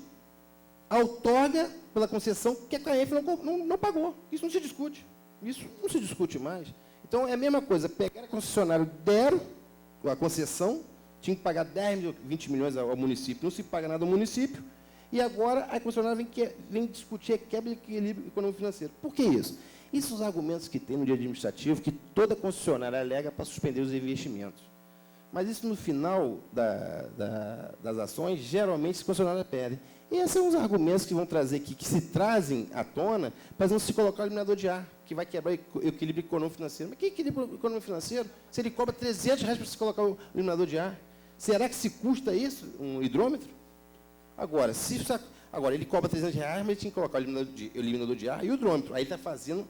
a outorga pela concessão que a CAENF não pagou. Isso não se discute. Isso não se discute mais. Então, é a mesma coisa, pegar a concessionária, deram a concessão, tinha que pagar 10, 20 milhões ao município, não se paga nada ao município, e agora a concessionária vem discutir a quebra de equilíbrio econômico-financeiro. Por que isso? Isso são os argumentos que tem no direito administrativo, que toda concessionária alega para suspender os investimentos. Mas isso, no final das ações, geralmente as concessionárias perdem. E esses são os argumentos que vão trazer aqui, que se trazem à tona, para não se colocar o eliminador de ar, que vai quebrar o equilíbrio econômico-financeiro. Mas que equilíbrio econômico-financeiro? Se ele cobra R$300 para se colocar o eliminador de ar, será que se custa isso, um hidrômetro? Agora, ele cobra R$300, mas ele tinha que colocar o eliminador de ar e o hidrômetro. Aí ele está fazendo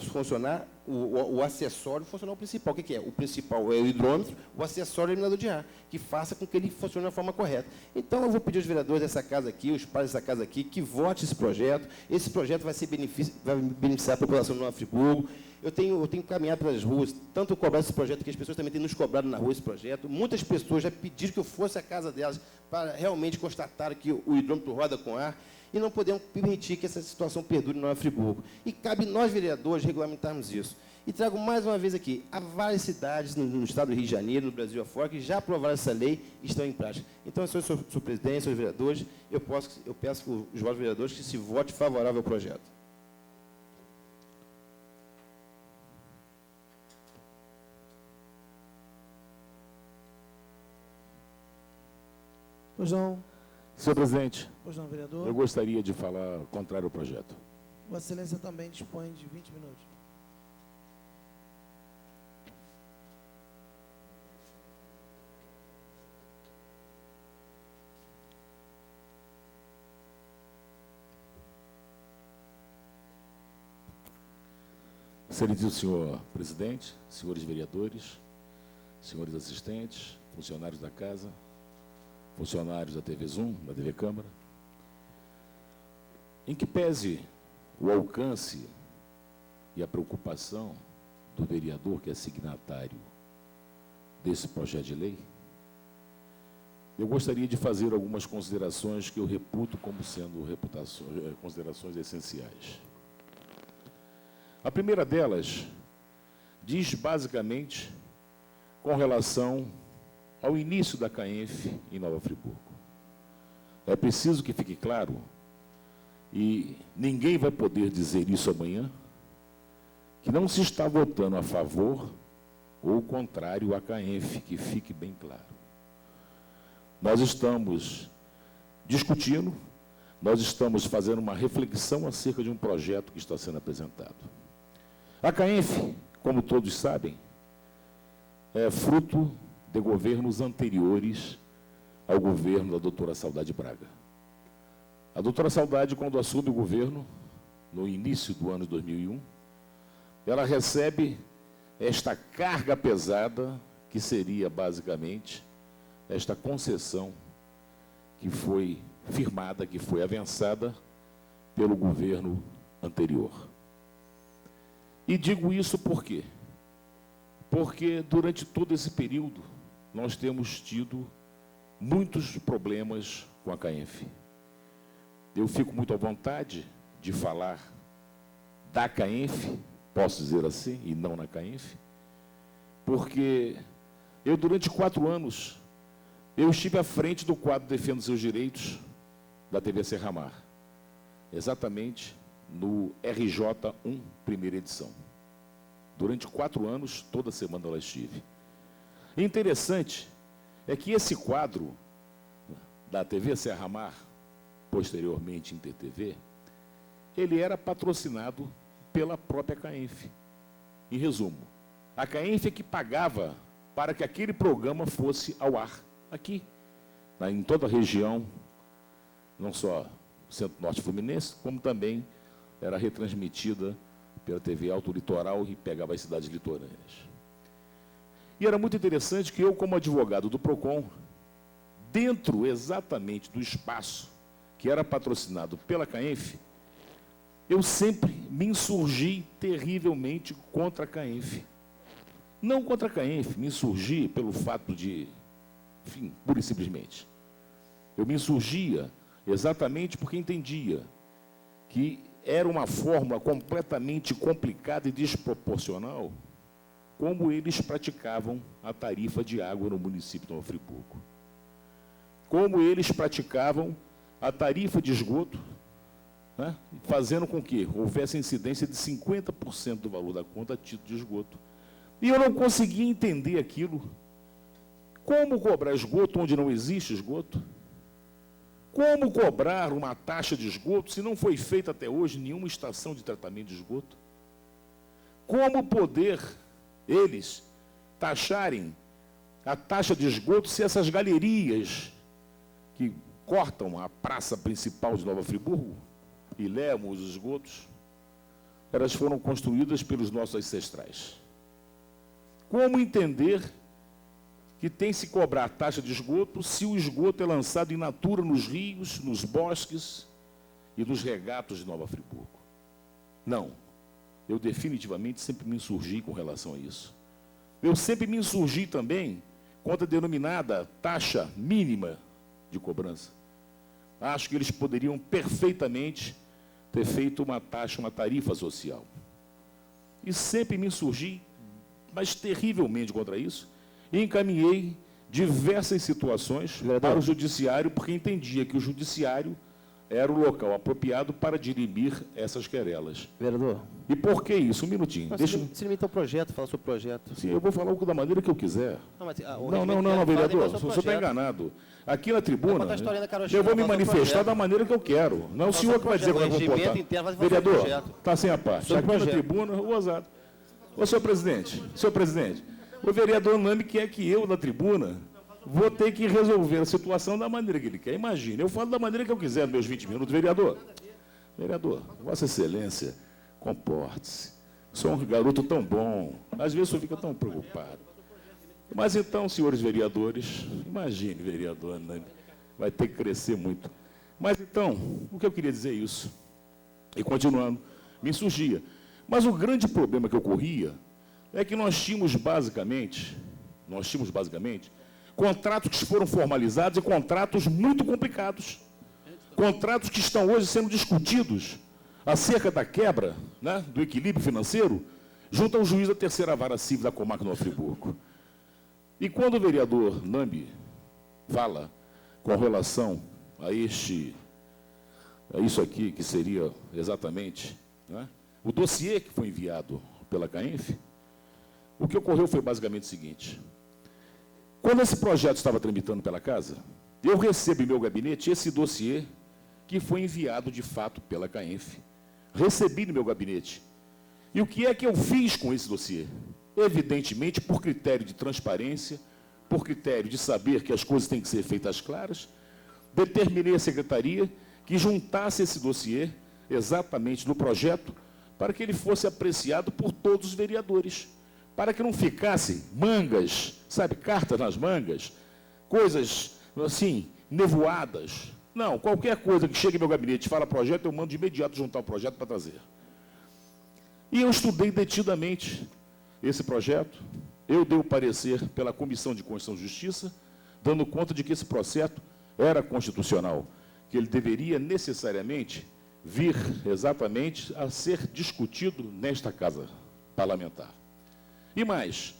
funcionar o acessório funcionar o principal. O que é? O principal é o hidrômetro, o acessório é o eliminador de ar, que faça com que ele funcione da forma correta. Então, eu vou pedir aos vereadores dessa casa aqui, os pais dessa casa aqui, que votem esse projeto. Esse projeto vai beneficiar a população de Nova Friburgo. Eu tenho caminhado pelas ruas, tanto cobrar esse projeto, que as pessoas também têm nos cobrado na rua esse projeto. Muitas pessoas já pediram que eu fosse à casa delas para realmente constatar que o hidrômetro roda com ar, e não podemos permitir que essa situação perdure em Nova Friburgo. E cabe nós, vereadores, regulamentarmos isso. E trago mais uma vez aqui, há várias cidades no estado do Rio de Janeiro, no Brasil afora, que já aprovaram essa lei e estão em prática. Então, senhor presidente, senhores vereadores, eu peço os votos vereadores que se vote favorável ao projeto. Pois não. Senhor presidente, Pois não, vereador. eu gostaria de falar contrário ao projeto. Vossa Excelência também dispõe de 20 minutos. Excelentíssimo senhor presidente, senhores vereadores, senhores assistentes, funcionários da casa, funcionários da TV Zoom, da TV Câmara, em que pese o alcance e a preocupação do vereador que é signatário desse projeto de lei, eu gostaria de fazer algumas considerações que eu reputo como sendo considerações essenciais. A primeira delas diz basicamente com relação ao início da CAENF em Nova Friburgo. É preciso que fique claro, e ninguém vai poder dizer isso amanhã, que não se está votando a favor ou contrário à CAENF, que fique bem claro. Nós estamos discutindo, nós estamos fazendo uma reflexão acerca de um projeto que está sendo apresentado. A CAENF, como todos sabem, é fruto de governos anteriores ao governo da doutora Saudade Braga. A doutora Saudade, quando assume o governo, no início do ano de 2001, ela recebe esta carga pesada, que seria basicamente esta concessão que foi firmada, que foi avançada pelo governo anterior. E digo isso por quê? Porque durante todo esse período nós temos tido muitos problemas com a CAENF. Eu fico muito à vontade de falar da CAENF, posso dizer assim, e não na CAENF, porque eu, durante 4 anos, eu estive à frente do quadro Defenda os Seus Direitos da TV Serramar, exatamente no RJ1, primeira edição. Durante 4 anos, toda semana lá estive. Interessante é que esse quadro da TV Serra Mar, posteriormente InterTV, ele era patrocinado pela própria CAENF. Em resumo, a CAENF é que pagava para que aquele programa fosse ao ar aqui, em toda a região, não só Centro-Norte Fluminense, como também era retransmitida pela TV Alto Litoral e pegava as cidades litorâneas. E era muito interessante que eu, como advogado do PROCON, dentro exatamente do espaço que era patrocinado pela CAENF, eu sempre me insurgi terrivelmente contra a CAENF. Não contra a CAENF, me insurgi pelo fato de, enfim, pura e simplesmente. Eu me insurgia exatamente porque entendia que era uma fórmula completamente complicada e desproporcional como eles praticavam a tarifa de água no município de Nova Friburgo. Como eles praticavam a tarifa de esgoto, né, fazendo com que houvesse incidência de 50% do valor da conta a título de esgoto. E eu não conseguia entender aquilo. Como cobrar esgoto onde não existe esgoto? Como cobrar uma taxa de esgoto se não foi feita até hoje nenhuma estação de tratamento de esgoto? Como poder eles taxarem a taxa de esgoto se essas galerias que cortam a praça principal de Nova Friburgo e levam os esgotos, elas foram construídas pelos nossos ancestrais? Como entender que tem se cobrar a taxa de esgoto se o esgoto é lançado in natura nos rios, nos bosques e nos regatos de Nova Friburgo? Não. Eu definitivamente sempre me insurgi com relação a isso. Eu sempre me insurgi também contra a denominada taxa mínima de cobrança. Acho que eles poderiam perfeitamente ter feito uma taxa, uma tarifa social. E sempre me insurgi, mas terrivelmente contra isso, e encaminhei diversas situações para o judiciário, porque entendia que o judiciário era o local apropriado para dirimir essas querelas. Vereador. E por que isso? Um minutinho. Se limita ao projeto, fala sobre o projeto. Sim, eu vou falar da maneira que eu quiser. Não, vereador, o senhor está enganado. Aqui na tribuna, eu vou me manifestar da maneira que eu quero. Não é o senhor que vai dizer como eu vou votar. Vereador, está sem a parte. Aqui na tribuna, ousado. Ô, senhor presidente, o vereador Nami quer que eu, na tribuna, vou ter que resolver a situação da maneira que ele quer. Imagine, eu falo da maneira que eu quiser nos meus 20 minutos. Vereador, Vossa Excelência, comporte-se. Sou um garoto tão bom. Às vezes o senhor fica tão preocupado. Mas então, senhores vereadores, imagine, vereador Nami, vai ter que crescer muito. Mas então, o que eu queria dizer é isso. E continuando, me insurgia. Mas o grande problema que ocorria é que nós tínhamos basicamente, contratos que foram formalizados e contratos muito complicados. Contratos que estão hoje sendo discutidos acerca da quebra, né, do equilíbrio financeiro, junto ao juiz da terceira vara civil da comarca de Nova Friburgo. E quando o vereador Nambi fala com relação a isso aqui, que seria exatamente, né, o dossiê que foi enviado pela CAENF, o que ocorreu foi basicamente o seguinte. Quando esse projeto estava tramitando pela casa, eu recebo em meu gabinete esse dossiê que foi enviado, de fato, pela CAENF. Recebi no meu gabinete. E o que é que eu fiz com esse dossiê? Evidentemente, por critério de transparência, por critério de saber que as coisas têm que ser feitas claras, determinei à secretaria que juntasse esse dossiê exatamente no projeto para que ele fosse apreciado por todos os vereadores, para que não ficassem mangas, sabe, cartas nas mangas, coisas assim, nevoadas. Não, qualquer coisa que chegue no meu gabinete e fala projeto, eu mando de imediato juntar o projeto para trazer. E eu estudei detidamente esse projeto, eu dei o parecer pela Comissão de Constituição e Justiça, dando conta de que esse processo era constitucional, que ele deveria necessariamente vir exatamente a ser discutido nesta casa parlamentar. E mais,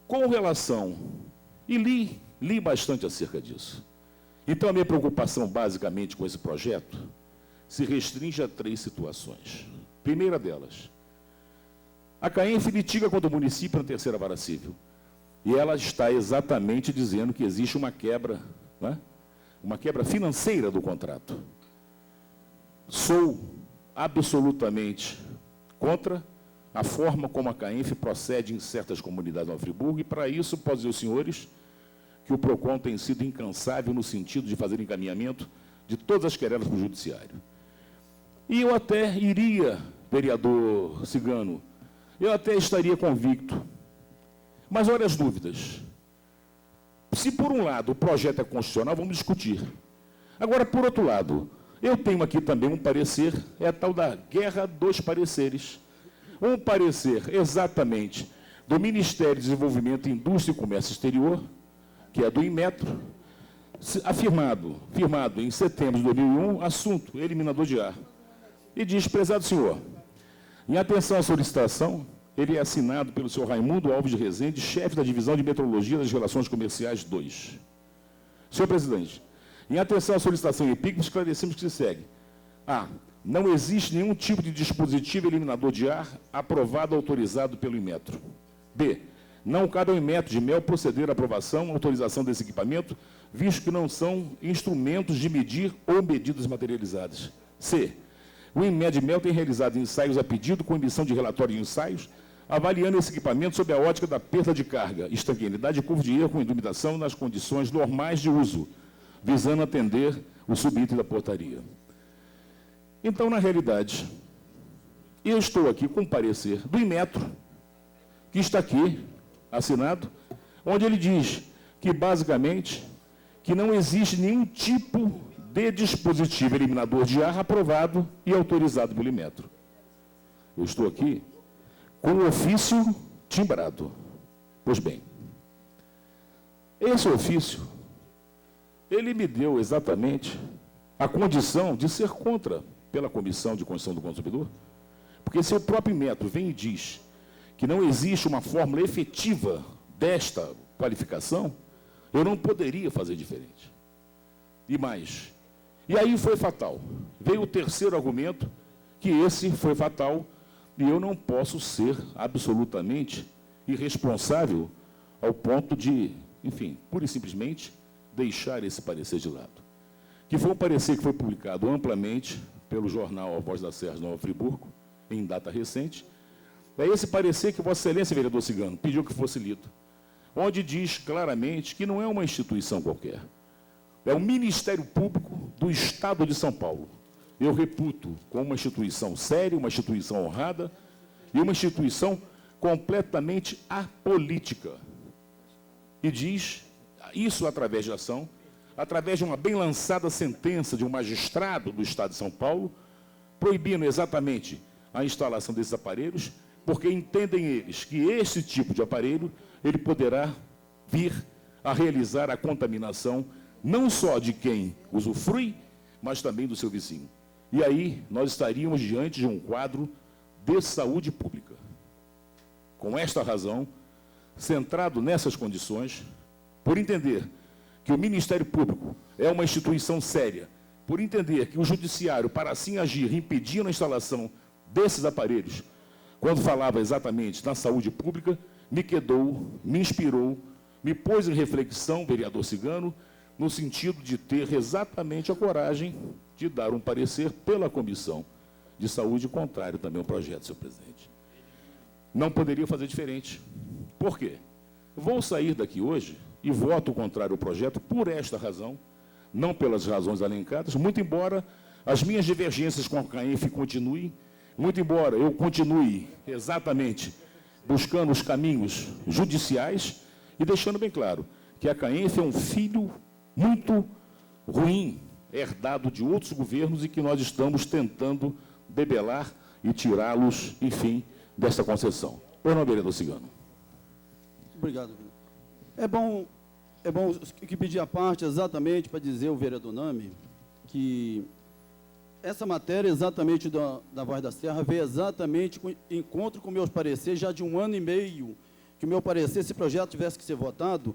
com relação, e li bastante acerca disso. Então, a minha preocupação, basicamente, com esse projeto, se restringe a 3 situações. Primeira delas, A CAENF litiga contra o município na terceira vara civil. E ela está exatamente dizendo que existe uma quebra, né? Uma quebra financeira do contrato. Sou absolutamente contra a forma como a CAENF procede em certas comunidades de Nova Friburgo, e para isso, posso dizer aos senhores que o PROCON tem sido incansável no sentido de fazer encaminhamento de todas as querelas para o judiciário. E eu até iria, vereador Cigano, eu até estaria convicto. Mas olha as dúvidas. Se, por um lado, o projeto é constitucional, vamos discutir. Agora, por outro lado, eu tenho aqui também um parecer, é a tal da guerra dos pareceres. Um parecer exatamente do Ministério de Desenvolvimento, Indústria e Comércio Exterior, que é do Inmetro, firmado em setembro de 2001, assunto eliminador de ar. E diz, prezado senhor, em atenção à solicitação, ele é assinado pelo senhor Raimundo Alves de Rezende, chefe da Divisão de Metrologia das Relações Comerciais 2. Senhor presidente, em atenção à solicitação EPIC, esclarecemos que se segue. A. Não existe nenhum tipo de dispositivo eliminador de ar aprovado ou autorizado pelo Inmetro. B. Não cabe ao Inmetro de Mel proceder à aprovação ou autorização desse equipamento, visto que não são instrumentos de medir ou medidas materializadas. C. O Inmetro de Mel tem realizado ensaios a pedido com emissão de relatório de ensaios, avaliando esse equipamento sob a ótica da perda de carga, estanqueidade e curva de erro com indumentação nas condições normais de uso, visando atender o subitem da portaria. Então, na realidade, eu estou aqui com um parecer do Inmetro, que está aqui, assinado, onde ele diz que, basicamente, que não existe nenhum tipo de dispositivo eliminador de ar aprovado e autorizado pelo Inmetro. Eu estou aqui com o ofício timbrado. Pois bem, esse ofício, ele me deu exatamente a condição de ser contra pela Comissão de Constituição do Consumidor, porque se o próprio Inmetro vem e diz que não existe uma fórmula efetiva desta qualificação, eu não poderia fazer diferente. E mais. E aí foi fatal. Veio o terceiro argumento, que esse foi fatal, e eu não posso ser absolutamente irresponsável ao ponto de, enfim, pura e simplesmente, deixar esse parecer de lado. Que foi um parecer que foi publicado amplamente pelo jornal A Voz da Serra de Nova Friburgo, em data recente. É esse parecer que Vossa Excelência, vereador Cigano, pediu que fosse lido, onde diz claramente que não é uma instituição qualquer. É o Ministério Público do Estado de São Paulo. Eu reputo como uma instituição séria, uma instituição honrada e uma instituição completamente apolítica. E diz isso através de ação, através de uma bem lançada sentença de um magistrado do Estado de São Paulo, proibindo exatamente a instalação desses aparelhos, porque entendem eles que esse tipo de aparelho, ele poderá vir a realizar a contaminação não só de quem usufrui, mas também do seu vizinho. E aí nós estaríamos diante de um quadro de saúde pública. Com esta razão, centrado nessas condições, por entender que o Ministério Público é uma instituição séria, por entender que o Judiciário, para assim agir, impedindo a instalação desses aparelhos, quando falava exatamente na saúde pública, me quedou, me inspirou, me pôs em reflexão, vereador Cigano, no sentido de ter exatamente a coragem de dar um parecer pela Comissão de Saúde contrário também ao projeto, senhor presidente. Não poderia fazer diferente. Por quê? Vou sair daqui hoje e voto contrário ao projeto por esta razão, não pelas razões alencadas, muito embora as minhas divergências com a CAENF continuem, muito embora eu continue exatamente buscando os caminhos judiciais e deixando bem claro que a CAENF é um filho muito ruim, herdado de outros governos e que nós estamos tentando debelar e tirá-los, enfim, desta concessão. Pois não, vereador Cigano. Obrigado. É bom que pedir a parte exatamente para dizer ao vereador Nami que essa matéria exatamente da Voz da Serra veio exatamente em encontro com meus pareceres já de 1 ano e meio, que o meu parecer, se o projeto tivesse que ser votado,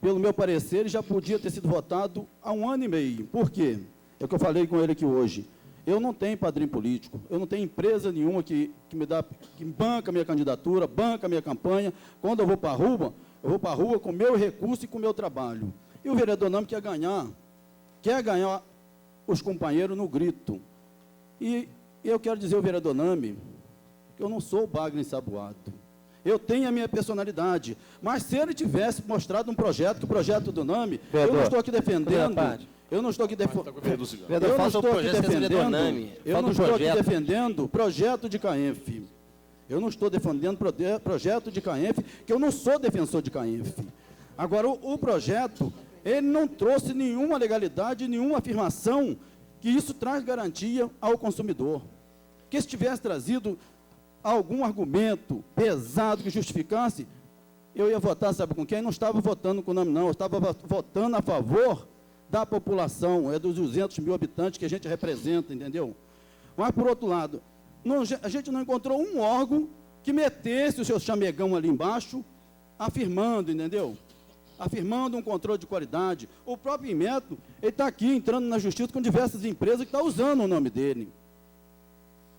pelo meu parecer, ele já podia ter sido votado há 1 ano e meio. Por quê? É o que eu falei com ele aqui hoje. eu não tenho padrinho político, eu não tenho empresa nenhuma que banca a minha candidatura, banca a minha campanha. Quando eu vou para a rua com o meu recurso e com o meu trabalho. E o vereador Nami quer ganhar os companheiros no grito. E eu quero dizer ao vereador Nami que eu não sou o bagre ensaboado. Eu tenho a minha personalidade. Mas se ele tivesse mostrado um projeto, que o projeto do Nami, eu não estou aqui defendendo. Eu não estou aqui defendendo. Eu não estou aqui defendendo o projeto de CAENF. Eu não estou defendendo projeto de CAENF, que eu não sou defensor de CAENF. Agora, o projeto, ele não trouxe nenhuma legalidade, nenhuma afirmação que isso traz garantia ao consumidor. Que se tivesse trazido algum argumento pesado que justificasse, eu ia votar, sabe com quem? Eu não estava votando com o Nami, não. Eu estava votando a favor da população, dos 200 mil habitantes que a gente representa, entendeu? Mas, por outro lado, a gente não encontrou um órgão que metesse o seu chamegão ali embaixo, afirmando, entendeu? Afirmando um controle de qualidade. O próprio Inmetro, ele está aqui entrando na justiça com diversas empresas que estão usando o nome dele.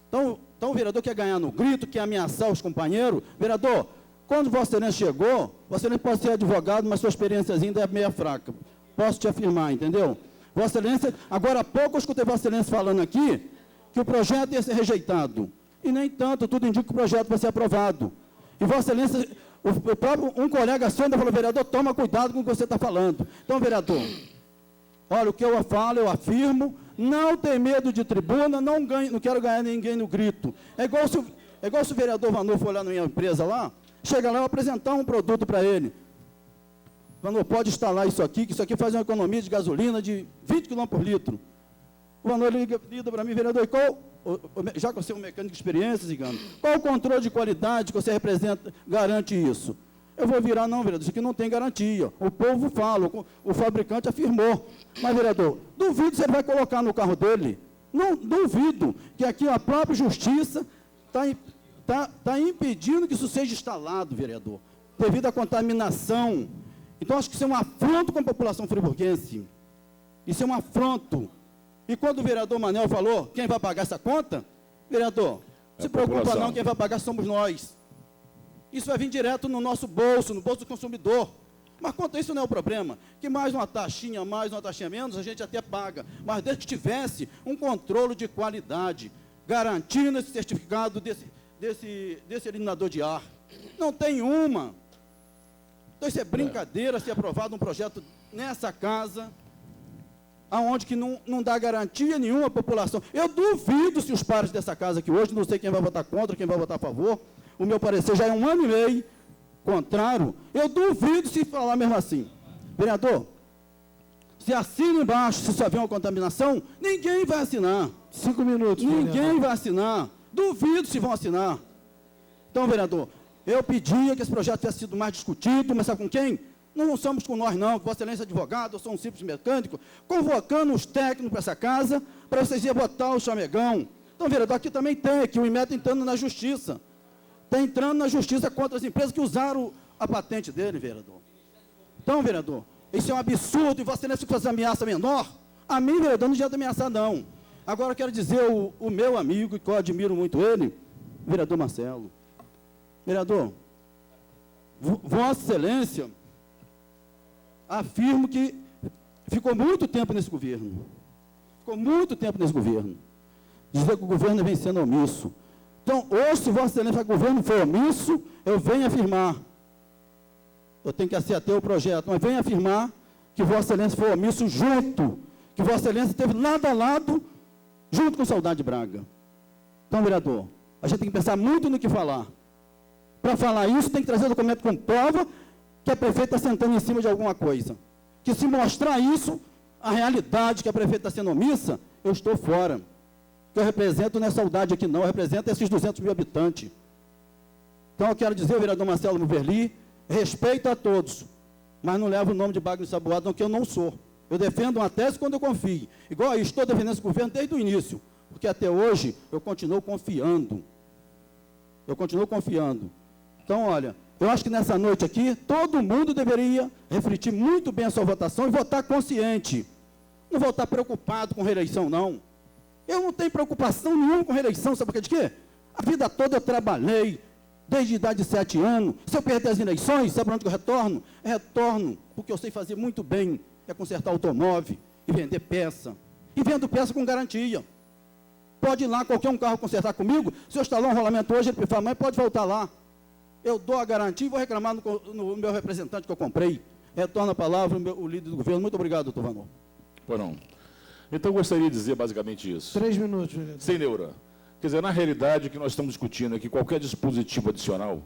Então, o vereador quer ganhar no grito, quer ameaçar os companheiros. Vereador, quando Vossa Excelência chegou, Vossa Excelência pode ser advogado, mas sua experiênciazinha ainda é meia fraca. Posso te afirmar, entendeu? Vossa Excelência, agora há pouco eu escutei Vossa Excelência falando aqui que o projeto ia ser rejeitado. E nem tanto, tudo indica que o projeto vai ser aprovado. E Vossa Excelência, um colega seu ainda falou, vereador, toma cuidado com o que você está falando. Então, vereador, olha, o que eu falo, eu afirmo, não tem medo de tribuna, não quero ganhar ninguém no grito. É igual se o vereador Vanor for lá na minha empresa lá, chega lá e apresentar um produto para ele. Vanor, pode instalar isso aqui, que isso aqui faz uma economia de gasolina de 20 km por litro. O Vanor liga para mim, vereador, já que você é um mecânico de experiência, Zigano, qual o controle de qualidade que você representa, garante isso? Eu vou virar, não, vereador, isso aqui não tem garantia. O povo fala, o fabricante afirmou. Mas, vereador, duvido se ele vai colocar no carro dele. Não, duvido que aqui a própria justiça está impedindo que isso seja instalado, vereador, devido à contaminação. Então, acho que isso é um afronto com a população friburguense. Isso é um afronto. E quando o vereador Manel falou, quem vai pagar essa conta? Vereador, não se preocupa não, quem vai pagar somos nós. Isso vai vir direto no nosso bolso, no bolso do consumidor. Mas quanto a isso não é o problema. Que mais uma taxinha menos, a gente até paga. Mas desde que tivesse um controle de qualidade, garantindo esse certificado desse eliminador de ar. Não tem uma. Então isso é brincadeira ser aprovado um projeto nessa casa, aonde que não dá garantia nenhuma à população. Eu duvido se os pares dessa casa aqui hoje, não sei quem vai votar contra, quem vai votar a favor, o meu parecer já é 1 ano e meio contrário, eu duvido se falar mesmo assim. Vereador, se assina embaixo, se só vier uma contaminação, ninguém vai assinar. 5 minutos. Ninguém vai assinar. Duvido se vão assinar. Então, vereador, eu pedia que esse projeto tivesse sido mais discutido, mas sabe com quem? Não somos com nós, não. Vossa Excelência é advogado, eu sou um simples mecânico, convocando os técnicos para essa casa, para vocês irem botar o chamegão. Então, vereador, aqui também tem, aqui o Inmetro entrando na justiça. Está entrando na justiça contra as empresas que usaram a patente dele, vereador. Então, vereador, isso é um absurdo, e Vossa Excelência fazer ameaça menor, a mim, vereador, não adianta ameaçar, não. Agora, eu quero dizer o meu amigo, que eu admiro muito ele, vereador Marcelo. Vereador, Vossa Excelência, afirmo que ficou muito tempo nesse governo. Ficou muito tempo nesse governo. Dizer que o governo vem sendo omisso. Então, hoje, se Vossa Excelência, o governo for omisso, eu venho afirmar. Eu tenho que acertar o projeto, mas venho afirmar que Vossa Excelência foi omisso junto. Que Vossa Excelência esteve lado a lado, junto com Saudade Braga. Então, vereador, a gente tem que pensar muito no que falar. Para falar isso, tem que trazer documento com prova que a prefeita está sentando em cima de alguma coisa. Que se mostrar isso, a realidade que a prefeita está sendo omissa, eu estou fora. Que eu represento não é Saudade aqui não, eu represento esses 200 mil habitantes. Então eu quero dizer, o vereador Marcelo Muverli, respeito a todos, mas não levo o nome de bagre ensaboado, não, que eu não sou. Eu defendo uma tese quando eu confio. Igual eu estou defendendo esse governo desde o início, porque até hoje eu continuo confiando. Eu continuo confiando. Então, olha, eu acho que nessa noite aqui, todo mundo deveria refletir muito bem a sua votação e votar consciente. Não votar preocupado com reeleição, não. Eu não tenho preocupação nenhuma com reeleição, sabe por quê? A vida toda eu trabalhei, desde a idade de 7 anos. Se eu perder as eleições, sabe para onde que eu retorno? Retorno porque eu sei fazer muito bem, é consertar automóvel e vender peça. E vendo peça com garantia. Pode ir lá, qualquer um carro consertar comigo, se eu instalar um rolamento hoje, ele fala, mas pode voltar lá. Eu dou a garantia e vou reclamar no meu representante que eu comprei. Retorna a palavra o líder do governo. Muito obrigado, doutor Vanor. Pois não. Então, eu gostaria de dizer basicamente isso. 3 minutos, vereador. Sem neura. Quer dizer, na realidade, o que nós estamos discutindo é que qualquer dispositivo adicional,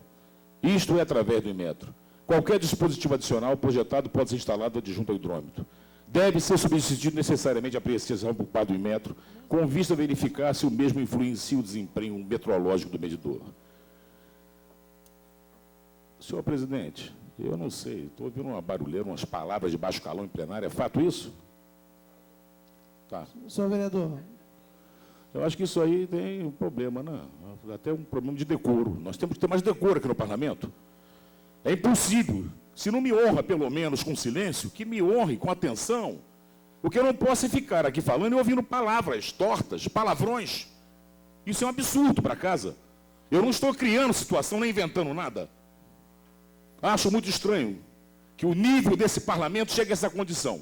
isto é através do Inmetro, qualquer dispositivo adicional projetado pode ser instalado adjunto ao hidrômetro. Deve ser substituído necessariamente a apreciação por parte do Inmetro, com vista a verificar se o mesmo influencia o desempenho meteorológico do medidor. Senhor presidente, eu não sei, estou ouvindo uma barulheira, umas palavras de baixo calão em plenário, é fato isso? Tá. Senhor vereador. Eu acho que isso aí tem um problema, né? Até um problema de decoro. Nós temos que ter mais decoro aqui no parlamento. É impossível. Se não me honra, pelo menos, com silêncio, que me honre com atenção. O que eu não posso é ficar aqui falando e ouvindo palavras tortas, palavrões. Isso é um absurdo para casa. Eu não estou criando situação nem inventando nada. Acho muito estranho que o nível desse parlamento chegue a essa condição.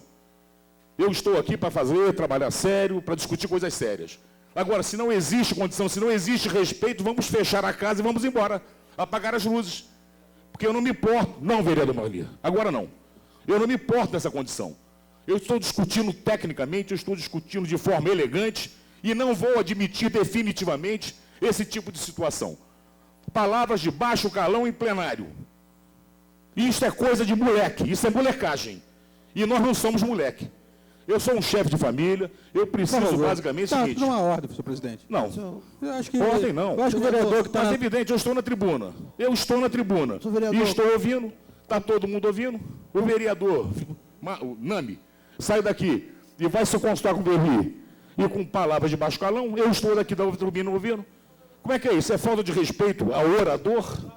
Eu estou aqui para trabalhar sério, para discutir coisas sérias. Agora, se não existe condição, se não existe respeito, vamos fechar a casa e vamos embora, apagar as luzes. Porque eu não me importo. Não, vereador Marli, agora não. Eu não me importo dessa condição. Eu estou discutindo tecnicamente, eu estou discutindo de forma elegante e não vou admitir definitivamente esse tipo de situação. Palavras de baixo calão em plenário. Isso é coisa de moleque, isso é molecagem. E nós não somos moleque. Eu sou um chefe de família, eu preciso basicamente o seguinte... Não há ordem, senhor presidente. Não. Eu acho que, ordem não. Eu acho que o vereador que está... Mas é evidente, eu estou na tribuna. Eu estou na tribuna. E estou ouvindo. Está todo mundo ouvindo. O vereador, o Nami, sai daqui e vai se consultar com o Berli e com palavras de baixo calão. Eu estou daqui da tribuna ouvindo. Como é que é isso? É falta de respeito ao orador?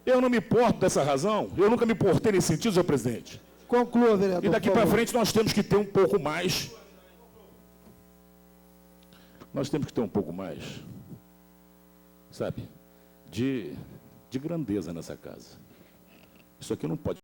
Eu não me importo dessa razão. Eu nunca me importei nesse sentido, senhor presidente. Conclua, vereador. E daqui para frente nós temos que ter um pouco mais. Nós temos que ter um pouco mais, sabe, de grandeza nessa casa. Isso aqui não pode